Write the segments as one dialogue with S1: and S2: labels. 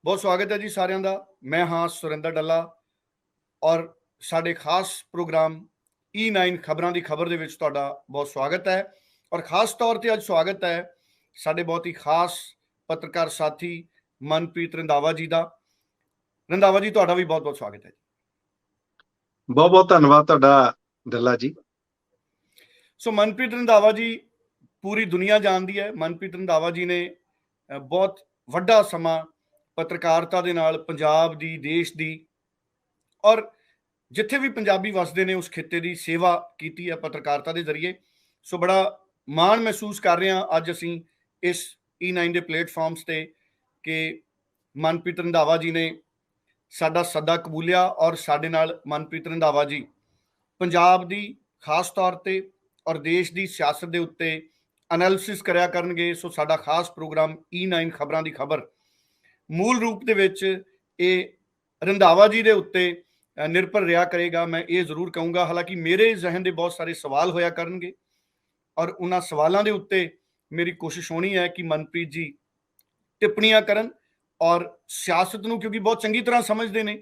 S1: बहुत स्वागत है जी सारिਆਂ ਦਾ। मैं हाँ सुरिंदर डल्ला और ਸਾਡੇ ਖਾਸ ਪ੍ਰੋਗਰਾਮ E9 ਖਬਰਾਂ ਦੀ ਖਬਰ ਦੇ ਵਿੱਚ ਤੁਹਾਡਾ ਬਹੁਤ ਸਵਾਗਤ ਹੈ। ਔਰ ਖਾਸ ਤੌਰ ਤੇ ਅੱਜ ਸਵਾਗਤ ਹੈ ਸਾਡੇ ਬਹੁਤ ਹੀ ਖਾਸ ਪੱਤਰਕਾਰ ਸਾਥੀ ਮਨਪ੍ਰੀਤ ਰੰਧਾਵਾ ਜੀ ਦਾ। ਰੰਧਾਵਾ ਜੀ ਤੁਹਾਡਾ ਵੀ ਬਹੁਤ ਬਹੁਤ ਸਵਾਗਤ ਹੈ।
S2: ਬਹੁਤ ਬਹੁਤ ਧੰਨਵਾਦ ਤੁਹਾਡਾ ਡੱਲਾ ਜੀ।
S1: ਸੋ ਮਨਪ੍ਰੀਤ ਰੰਧਾਵਾ ਜੀ ਪੂਰੀ ਦੁਨੀਆ ਜਾਣਦੀ ਹੈ। ਮਨਪ੍ਰੀਤ ਰੰਧਾਵਾ ਜੀ ਨੇ ਬਹੁਤ ਵੱਡਾ ਸਮਾਂ ਪੱਤਰਕਾਰਤਾ ਦੇ ਨਾਲ ਪੰਜਾਬ ਦੀ, ਦੇਸ਼ ਦੀ ਔਰ ਜਿੱਥੇ ਵੀ ਪੰਜਾਬੀ ਵਸਦੇ ਨੇ ਉਸ ਖਿੱਤੇ ਦੀ ਸੇਵਾ ਕੀਤੀ ਹੈ ਪੱਤਰਕਾਰਤਾ ਦੇ ਜ਼ਰੀਏ। ਸੋ ਬੜਾ ਮਾਣ ਮਹਿਸੂਸ ਕਰ ਰਹੇ ਹਾਂ ਅੱਜ ਅਸੀਂ ਇਸ E9 ਦੇ ਪਲੇਟਫਾਰਮਸ ਤੇ ਕਿ ਮਨਪ੍ਰੀਤ ਰੰਧਾਵਾ ਜੀ ਨੇ ਸਾਡਾ ਸੱਦਾ ਕਬੂਲਿਆ ਔਰ ਸਾਡੇ ਨਾਲ ਮਨਪ੍ਰੀਤ ਰੰਧਾਵਾ ਜੀ ਪੰਜਾਬ ਦੀ ਖਾਸ ਤੌਰ ਤੇ ਔਰ ਦੇਸ਼ ਦੀ ਸਿਆਸਤ ਦੇ ਉੱਤੇ ਐਨਾਲਿਸਿਸ ਕਰਿਆ ਕਰਨਗੇ। ਸੋ ਸਾਡਾ ਖਾਸ ਪ੍ਰੋਗਰਾਮ E9 ਖਬਰਾਂ ਦੀ ਖਬਰ ਮੂਲ ਰੂਪ ਦੇ ਵਿੱਚ ਇਹ ਰੰਧਾਵਾ ਜੀ ਦੇ ਉੱਤੇ ਨਿਰਭਰ ਰਿਹਾ ਕਰੇਗਾ। ਮੈਂ ਇਹ ਜ਼ਰੂਰ ਕਹੂੰਗਾ, ਹਾਲਾਂਕਿ ਮੇਰੇ ਜ਼ਿਹਨ ਦੇ ਬਹੁਤ ਸਾਰੇ ਸਵਾਲ ਹੋਇਆ ਕਰਨਗੇ ਔਰ ਉਹਨਾਂ ਸਵਾਲਾਂ ਦੇ ਉੱਤੇ ਮੇਰੀ ਕੋਸ਼ਿਸ਼ ਹੋਣੀ ਹੈ ਕਿ ਮਨਪ੍ਰੀਤ ਜੀ ਟਿੱਪਣੀਆਂ ਕਰਨ ਔਰ ਸਿਆਸਤ ਨੂੰ ਕਿਉਂਕਿ ਬਹੁਤ ਚੰਗੀ ਤਰ੍ਹਾਂ ਸਮਝਦੇ ਨੇ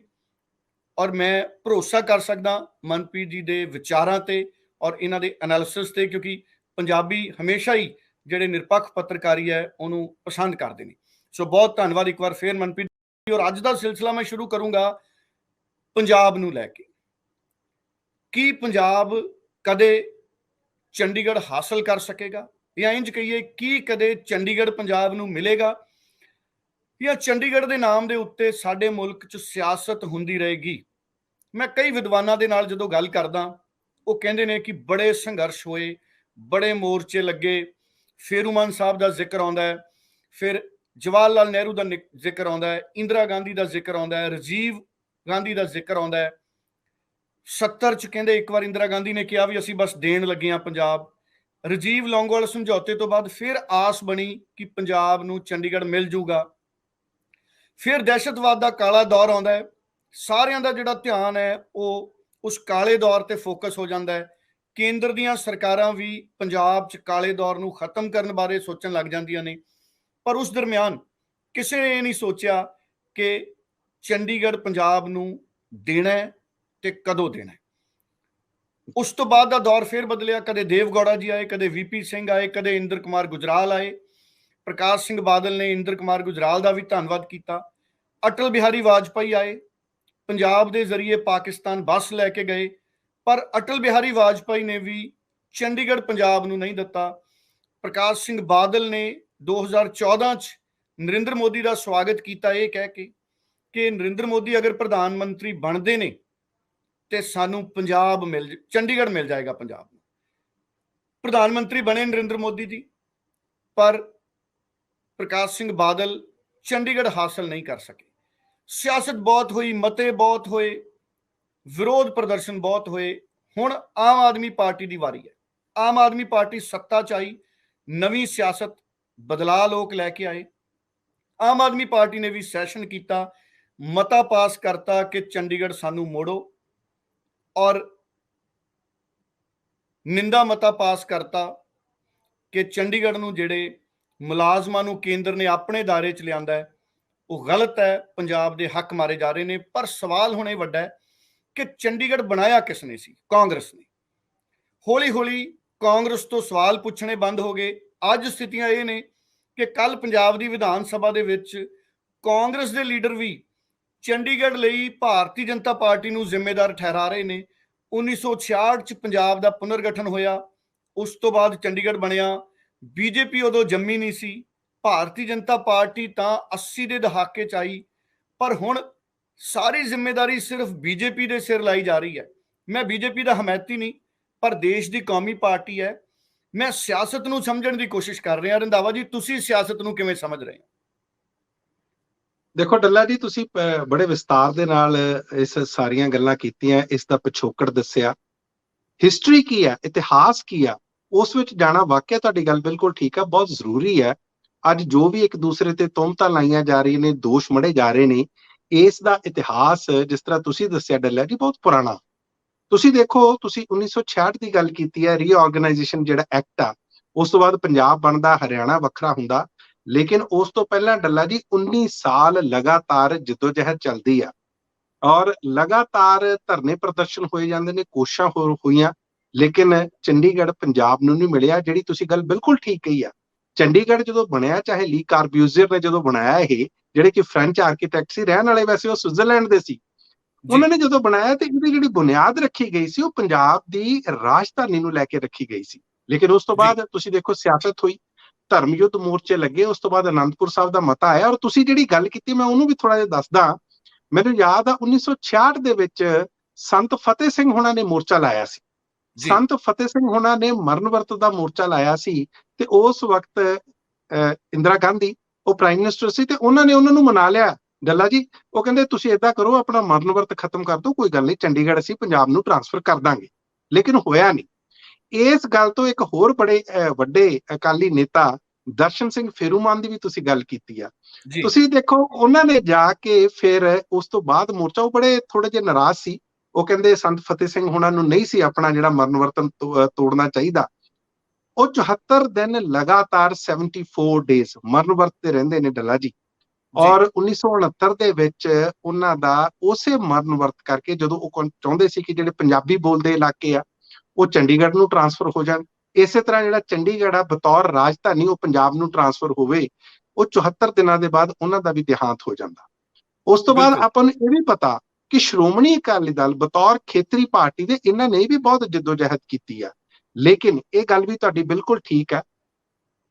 S1: ਔਰ ਮੈਂ ਭਰੋਸਾ ਕਰ ਸਕਦਾ ਮਨਪ੍ਰੀਤ ਜੀ ਦੇ ਵਿਚਾਰਾਂ ਤੇ ਔਰ ਇਹਨਾਂ ਦੇ ਐਨਾਲਿਸਿਸ ਤੇ, ਕਿਉਂਕਿ ਪੰਜਾਬੀ ਹਮੇਸ਼ਾ ਹੀ ਜਿਹੜੇ ਨਿਰਪੱਖ ਪੱਤਰਕਾਰੀ ਹੈ ਉਹਨੂੰ ਪਸੰਦ ਕਰਦੇ ਨੇ। ਸੋ ਬਹੁਤ ਧੰਨਵਾਦ ਇੱਕ ਵਾਰ ਫੇਰ ਮਨਪ੍ਰੀਤ ਜੀ। ਔਰ ਅੱਜ ਦਾ ਸਿਲਸਿਲਾ ਮੈਂ ਸ਼ੁਰੂ ਕਰੂੰਗਾ ਪੰਜਾਬ ਨੂੰ ਲੈ ਕੇ। ਕੀ ਪੰਜਾਬ ਕਦੇ ਚੰਡੀਗੜ੍ਹ ਹਾਸਲ ਕਰ ਸਕੇਗਾ, ਜਾਂ ਇੰਜ ਕਹੀਏ ਕੀ ਕਦੇ ਚੰਡੀਗੜ੍ਹ ਪੰਜਾਬ ਨੂੰ ਮਿਲੇਗਾ, ਜਾਂ ਚੰਡੀਗੜ੍ਹ ਦੇ ਨਾਮ ਦੇ ਉੱਤੇ ਸਾਡੇ ਮੁਲਕ 'ਚ ਸਿਆਸਤ ਹੁੰਦੀ ਰਹੇਗੀ? ਮੈਂ ਕਈ ਵਿਦਵਾਨਾਂ ਦੇ ਨਾਲ ਜਦੋਂ ਗੱਲ ਕਰਦਾ ਉਹ ਕਹਿੰਦੇ ਨੇ ਕਿ ਬੜੇ ਸੰਘਰਸ਼ ਹੋਏ, ਬੜੇ ਮੋਰਚੇ ਲੱਗੇ, ਫੇਰੂਮਾਨ ਸਾਹਿਬ ਦਾ ਜ਼ਿਕਰ ਆਉਂਦਾ ਹੈ, ਫਿਰ ਜਵਾਹਰ ਲਾਲ ਨਹਿਰੂ ਦਾ ਜ਼ਿਕਰ ਆਉਂਦਾ ਹੈ, ਇੰਦਰਾ ਗਾਂਧੀ ਦਾ ਜ਼ਿਕਰ ਆਉਂਦਾ ਹੈ, ਰਾਜੀਵ ਗਾਂਧੀ ਦਾ ਜ਼ਿਕਰ ਆਉਂਦਾ ਹੈ। 70 'ਚ ਕਹਿੰਦੇ ਇੱਕ ਵਾਰ ਇੰਦਰਾ ਗਾਂਧੀ ਨੇ ਕਿਹਾ ਵੀ ਅਸੀਂ ਬਸ ਦੇਣ ਲੱਗੇ ਹਾਂ ਪੰਜਾਬ। ਰਾਜੀਵ ਲੌਂਗੋਵਾਲ ਸਮਝੌਤੇ ਤੋਂ ਬਾਅਦ ਫਿਰ ਆਸ ਬਣੀ ਕਿ ਪੰਜਾਬ ਨੂੰ ਚੰਡੀਗੜ੍ਹ ਮਿਲ ਜੂਗਾ। ਫਿਰ ਦਹਿਸ਼ਤਵਾਦ ਦਾ ਕਾਲਾ ਦੌਰ ਆਉਂਦਾ ਹੈ, ਸਾਰਿਆਂ ਦਾ ਜਿਹੜਾ ਧਿਆਨ ਹੈ ਉਹ ਉਸ ਕਾਲੇ ਦੌਰ ਤੇ ਫੋਕਸ ਹੋ ਜਾਂਦਾ ਹੈ। ਕੇਂਦਰ ਦੀਆਂ ਸਰਕਾਰਾਂ ਵੀ ਪੰਜਾਬ 'ਚ ਕਾਲੇ ਦੌਰ ਨੂੰ ਖਤਮ ਕਰਨ ਬਾਰੇ ਸੋਚਣ ਲੱਗ ਜਾਂਦੀਆਂ ਨੇ, ਪਰ ਉਸ ਦਰਮਿਆਨ ਕਿਸੇ ਨੇ ਇਹ ਨਹੀਂ ਸੋਚਿਆ ਕਿ ਚੰਡੀਗੜ੍ਹ ਪੰਜਾਬ ਨੂੰ ਦੇਣਾ ਹੈ ਤੇ ਕਦੋਂ ਦੇਣਾ ਹੈ। ਉਸ ਤੋਂ ਬਾਅਦ ਦਾ ਦੌਰ ਫਿਰ ਬਦਲਿਆ। ਕਦੇ ਦੇਵ ਗੌੜਾ ਜੀ ਆਏ, ਕਦੇ VP ਸਿੰਘ ਆਏ, ਕਦੇ ਇੰਦਰ ਕੁਮਾਰ ਗੁਜਰਾਲ ਆਏ। ਪ੍ਰਕਾਸ਼ ਸਿੰਘ ਬਾਦਲ ਨੇ ਇੰਦਰ ਕੁਮਾਰ ਗੁਜਰਾਲ ਦਾ ਵੀ ਧੰਨਵਾਦ ਕੀਤਾ। ਅਟਲ ਬਿਹਾਰੀ ਵਾਜਪਾਈ ਆਏ, ਪੰਜਾਬ ਦੇ ਜ਼ਰੀਏ ਪਾਕਿਸਤਾਨ ਬੱਸ ਲੈ ਕੇ ਗਏ, ਪਰ ਅਟਲ ਬਿਹਾਰੀ ਵਾਜਪਾਈ ਨੇ ਵੀ ਚੰਡੀਗੜ੍ਹ ਪੰਜਾਬ ਨੂੰ ਨਹੀਂ ਦਿੱਤਾ। ਪ੍ਰਕਾਸ਼ ਸਿੰਘ ਬਾਦਲ ਨੇ 2014 'ਚ ਨਰਿੰਦਰ ਮੋਦੀ ਦਾ ਸਵਾਗਤ ਕੀਤਾ ਇਹ ਕਹਿ ਕੇ ਕਿ ਨਰਿੰਦਰ ਮੋਦੀ ਅਗਰ ਪ੍ਰਧਾਨ ਮੰਤਰੀ ਬਣਦੇ ਨੇ ਤੇ ਸਾਨੂੰ ਪੰਜਾਬ ਚੰਡੀਗੜ੍ਹ ਮਿਲ ਜਾਏਗਾ ਪੰਜਾਬ ਨੂੰ। ਪ੍ਰਧਾਨ ਮੰਤਰੀ ਬਣੇ ਨਰਿੰਦਰ ਮੋਦੀ ਜੀ, ਪਰ ਪ੍ਰਕਾਸ਼ ਸਿੰਘ ਬਾਦਲ ਚੰਡੀਗੜ੍ਹ ਹਾਸਲ ਨਹੀਂ ਕਰ ਸਕੇ। ਸਿਆਸਤ ਬਹੁਤ ਹੋਈ, ਮਤੇ ਬਹੁਤ ਹੋਏ, ਵਿਰੋਧ ਪ੍ਰਦਰਸ਼ਨ ਬਹੁਤ ਹੋਏ। ਹੁਣ ਆਮ ਆਦਮੀ ਪਾਰਟੀ ਦੀ ਵਾਰੀ ਹੈ। ਆਮ ਆਦਮੀ ਪਾਰਟੀ ਸੱਤਾ 'ਚ ਆਈ, ਨਵੀਂ ਸਿਆਸਤ ਬਦਲਾਅ ਲੋਕ ਲੈ ਕੇ ਆਏ। ਆਮ ਆਦਮੀ ਪਾਰਟੀ ਨੇ ਵੀ ਸੈਸ਼ਨ ਕੀਤਾ, ਮਤਾ ਪਾਸ ਕਰਤਾ ਕਿ ਚੰਡੀਗੜ੍ਹ ਸਾਨੂੰ ਮੋੜੋ, ਔਰ ਨਿੰਦਾ ਮਤਾ ਪਾਸ ਕਰਤਾ ਕਿ ਚੰਡੀਗੜ੍ਹ ਨੂੰ ਜਿਹੜੇ ਮੁਲਾਜ਼ਮਾਂ ਨੂੰ ਕੇਂਦਰ ਨੇ ਆਪਣੇ ਦਾਇਰੇ 'ਚ ਲਿਆਂਦਾ ਹੈ ਉਹ ਗਲਤ ਹੈ, ਪੰਜਾਬ ਦੇ ਹੱਕ ਮਾਰੇ ਜਾ ਰਹੇ ਨੇ। ਪਰ ਸਵਾਲ ਹੁਣ ਇਹ ਵੱਡਾ ਹੈ ਕਿ ਚੰਡੀਗੜ੍ਹ ਬਣਾਇਆ ਕਿਸ ਨੇ ਸੀ? ਕਾਂਗਰਸ ਨੇ। ਹੌਲੀ ਹੌਲੀ ਕਾਂਗਰਸ ਤੋਂ ਸਵਾਲ ਪੁੱਛਣੇ ਬੰਦ ਹੋ ਗਏ। ਅੱਜ ਸਥਿਤੀਆਂ ਇਹ ਨੇ ਕਿ ਕੱਲ ਪੰਜਾਬ ਦੀ ਵਿਧਾਨ ਸਭਾ ਦੇ ਵਿੱਚ ਕਾਂਗਰਸ ਦੇ ਲੀਡਰ ਵੀ ਚੰਡੀਗੜ੍ਹ ਲਈ ਭਾਰਤੀ ਜਨਤਾ ਪਾਰਟੀ ਨੂੰ ਜ਼ਿੰਮੇਦਾਰ ਠਹਿਰਾ ਰਹੇ ਨੇ। 1966 'ਚ ਪੰਜਾਬ ਦਾ ਪੁਨਰਗਠਨ ਹੋਇਆ, ਉਸ ਤੋਂ ਬਾਅਦ ਚੰਡੀਗੜ੍ਹ ਬਣਿਆ। ਬੀਜੇਪੀ ਉਦੋਂ ਜੰਮੀ ਨਹੀਂ ਸੀ, ਭਾਰਤੀ ਜਨਤਾ ਪਾਰਟੀ ਤਾਂ 80 ਦੇ ਦਹਾਕੇ 'ਚ ਆਈ, ਪਰ ਹੁਣ ਸਾਰੀ ਜ਼ਿੰਮੇਦਾਰੀ ਸਿਰਫ ਬੀਜੇਪੀ ਦੇ ਸਿਰ ਲਾਈ ਜਾ ਰਹੀ ਹੈ। ਮੈਂ ਬੀਜੇਪੀ ਦਾ ਹਮਾਇਤੀ ਨਹੀਂ, ਪਰ ਦੇਸ਼ ਦੀ ਕੌਮੀ ਪਾਰਟੀ ਹੈ। ਮੈਂ ਸਿਆਸਤ ਨੂੰ ਸਮਝਣ ਦੀ ਕੋਸ਼ਿਸ਼ ਕਰ ਰਿਹਾ। ਰੰਧਾਵਾ ਜੀ, ਤੁਸੀਂ ਸਿਆਸਤ ਨੂੰ ਕਿਵੇਂ ਸਮਝ ਰਹੇ ਹੋ?
S2: ਦੇਖੋ ਡੱਲਾ ਜੀ, ਤੁਸੀਂ ਬੜੇ ਵਿਸਤਾਰ ਦੇ ਨਾਲ ਇਸ ਸਾਰੀਆਂ ਗੱਲਾਂ ਕੀਤੀਆਂ, ਇਸ ਦਾ ਪਿਛੋਕੜ ਦੱਸਿਆ, ਹਿਸਟਰੀ ਕੀ ਹੈ, ਇਤਿਹਾਸ ਕੀ ਆ, ਉਸ ਵਿੱਚ ਜਾਣਾ ਵਾਕਿਆ ਤੁਹਾਡੀ ਗੱਲ ਬਿਲਕੁਲ ਠੀਕ ਆ, ਬਹੁਤ ਜ਼ਰੂਰੀ ਹੈ। ਅੱਜ ਜੋ ਵੀ ਇੱਕ ਦੂਸਰੇ ਤੇ ਤੁਹਮਤਾਂ ਲਾਈਆਂ ਜਾ ਰਹੀਆਂ ਨੇ, ਦੋਸ਼ ਮੜੇ ਜਾ ਰਹੇ ਨੇ, ਇਸ ਦਾ ਇਤਿਹਾਸ ਜਿਸ ਤਰ੍ਹਾਂ ਤੁਸੀਂ ਦੱਸਿਆ ਡੱਲਾ ਜੀ ਬਹੁਤ ਪੁਰਾਣਾ। ਤੁਸੀਂ ਦੇਖੋ, ਤੁਸੀਂ 1966 ਦੀ ਗੱਲ ਕੀਤੀ ਹੈ, ਰੀਆਰਗੇਨਾਈਜੇਸ਼ਨ ਜਿਹੜਾ ਐਕਟ ਆ, ਉਸ ਤੋਂ ਬਾਅਦ ਪੰਜਾਬ ਬਣਦਾ, ਹਰਿਆਣਾ ਵੱਖਰਾ ਹੁੰਦਾ, ਲੇਕਿਨ ਉਸ ਤੋਂ ਪਹਿਲਾਂ ਡੱਲਾ ਜੀ 19 ਸਾਲ ਲਗਾਤਾਰ ਜਿੱਦੋਜਹਿਦ ਚੱਲਦੀ ਆ, ਔਰ ਲਗਾਤਾਰ ਧਰਨੇ ਪ੍ਰਦਰਸ਼ਨ ਹੋਏ ਜਾਂਦੇ ਨੇ, ਕੋਸ਼ਿਸ਼ਾਂ ਹੋਈਆਂ, ਲੇਕਿਨ ਚੰਡੀਗੜ੍ਹ ਪੰਜਾਬ ਨੂੰ ਨਹੀਂ ਮਿਲਿਆ। ਜਿਹੜੀ ਤੁਸੀਂ ਗੱਲ ਬਿਲਕੁਲ ਠੀਕ ਕਹੀ ਆ, ਚੰਡੀਗੜ੍ਹ ਜਦੋਂ ਬਣਿਆ, ਚਾਹੇ ਲੀ ਕਾਰਬਿਊਜ਼ਰ ਨੇ ਜਦੋਂ ਬਣਾਇਆ, ਇਹ ਜਿਹੜੇ ਕਿ ਫ੍ਰੈਂਚ ਆਰਕੀਟੈਕਟ ਸੀ, ਰਹਿਣ ਵਾਲੇ ਵੈਸੇ ਉਹ ਸਵਿਟਜ਼ਰਲੈਂਡ ਦੇ ਸੀ, ਉਹਨਾਂ ਨੇ ਜਦੋਂ ਬਣਾਇਆ ਤੇ ਇਹਦੀ ਜਿਹੜੀ ਬੁਨਿਆਦ ਰੱਖੀ ਗਈ ਸੀ ਉਹ ਪੰਜਾਬ ਦੀ ਰਾਜਧਾਨੀ ਨੂੰ ਲੈ ਕੇ ਰੱਖੀ ਗਈ ਸੀ। ਲੇਕਿਨ ਉਸ ਤੋਂ ਬਾਅਦ ਤੁਸੀਂ ਦੇਖੋ ਸਿਆਸਤ ਹੋਈ, ਧਰਮ ਯੁੱਧ ਮੋਰਚੇ ਲੱਗੇ, ਉਸ ਤੋਂ ਬਾਅਦ ਅਨੰਦਪੁਰ ਸਾਹਿਬ ਦਾ ਮਤਾ ਆਇਆ। ਔਰ ਤੁਸੀਂ ਜਿਹੜੀ ਗੱਲ ਕੀਤੀ ਮੈਂ ਉਹਨੂੰ ਵੀ ਥੋੜਾ ਜਿਹਾ ਦੱਸਦਾ। ਮੈਨੂੰ ਯਾਦ ਆ 1966 ਦੇ ਵਿੱਚ ਸੰਤ ਫਤਿਹ ਸਿੰਘ ਹੋਣਾ ਨੇ ਮੋਰਚਾ ਲਾਇਆ ਸੀ। ਸੰਤ ਫਤਿਹ ਸਿੰਘ ਹੋਣਾ ਨੇ ਮਰਨ ਵਰਤ ਦਾ ਮੋਰਚਾ ਲਾਇਆ ਸੀ, ਤੇ ਉਸ ਵਕਤ ਇੰਦਰਾ ਗਾਂਧੀ ਉਹ ਪ੍ਰਾਈਮ ਮਿਨਿਸਟਰ ਸੀ, ਤੇ ਉਹਨਾਂ ਨੇ ਉਹਨਾਂ ਨੂੰ ਮਨਾ ਲਿਆ। ਡੱਲਾ ਜੀ ਉਹ ਕਹਿੰਦੇ ਤੁਸੀਂ ਏਦਾਂ ਕਰੋ, ਆਪਣਾ ਮਰਨ ਵਰਤ ਖਤਮ ਕਰ ਦਿਓ, ਕੋਈ ਗੱਲ ਨਹੀਂ, ਚੰਡੀਗੜ੍ਹ ਅਸੀਂ ਪੰਜਾਬ ਨੂੰ ਟ੍ਰਾਂਸਫਰ ਕਰ ਦਾਂਗੇ। ਲੇਕਿਨ ਹੋਇਆ ਨਹੀਂ। ਇਸ ਗੱਲ ਤੋਂ ਇੱਕ ਹੋਰ ਬੜੇ ਵੱਡੇ ਅਕਾਲੀ ਨੇਤਾ ਦਰਸ਼ਨ ਸਿੰਘ ਫੇਰੂਮਾਨ ਦੀ ਵੀ ਤੁਸੀਂ ਗੱਲ ਕੀਤੀ ਆ। ਤੁਸੀਂ ਦੇਖੋ ਉਹਨਾਂ ਨੇ ਜਾ ਕੇ ਫਿਰ ਉਸ ਤੋਂ ਬਾਅਦ ਮੋਰਚਾ, ਉਹ ਬੜੇ ਥੋੜੇ ਜਿਹੇ ਨਾਰਾਜ਼ ਸੀ। ਉਹ ਕਹਿੰਦੇ ਸੰਤ ਫਤਿਹ ਸਿੰਘ ਹੋਣਾ ਨੂੰ ਨਹੀਂ ਸੀ ਆਪਣਾ ਜਿਹੜਾ ਮਰਨ ਵਰਤਨ ਤੋੜਨਾ ਚਾਹੀਦਾ। ਉਹ 74 ਦਿਨ ਲਗਾਤਾਰ 74 ਡੇਜ਼ ਮਰਨ ਵਰਤ ਤੇ ਰਹਿੰਦੇ ਨੇ ਡੱਲਾ ਜੀ। ਔਰ 1969 ਦੇ ਵਿੱਚ ਉਹਨਾਂ ਦਾ ਉਸੇ ਮਰਨ ਵਰਤ ਕਰਕੇ, ਜਦੋਂ ਉਹ ਚਾਹੁੰਦੇ ਸੀ ਕਿ ਜਿਹੜੇ ਪੰਜਾਬੀ ਬੋਲਦੇ ਇਲਾਕੇ ਆ ਉਹ ਚੰਡੀਗੜ੍ਹ ਨੂੰ ਟ੍ਰਾਂਸਫਰ ਹੋ ਜਾਣ, ਇਸੇ ਤਰ੍ਹਾਂ ਜਿਹੜਾ ਚੰਡੀਗੜ੍ਹ ਆ ਬਤੌਰ ਰਾਜਧਾਨੀ ਉਹ ਪੰਜਾਬ ਨੂੰ ਟ੍ਰਾਂਸਫਰ ਹੋਵੇ, ਉਹ 74 ਦਿਨਾਂ ਦੇ ਬਾਅਦ ਉਹਨਾਂ ਦਾ ਵੀ ਦੇਹਾਂਤ ਹੋ ਜਾਂਦਾ। ਉਸ ਤੋਂ ਬਾਅਦ ਆਪਾਂ ਨੂੰ ਇਹ ਵੀ ਪਤਾ ਕਿ ਸ਼੍ਰੋਮਣੀ ਅਕਾਲੀ ਦਲ ਬਤੌਰ ਖੇਤਰੀ ਪਾਰਟੀ ਦੇ ਇਹਨਾਂ ਨੇ ਵੀ ਬਹੁਤ ਜਿੱਦੋਜਹਿਦ ਕੀਤੀ ਆ। ਲੇਕਿਨ ਇਹ ਗੱਲ ਵੀ ਤੁਹਾਡੀ ਬਿਲਕੁਲ ਠੀਕ ਹੈ,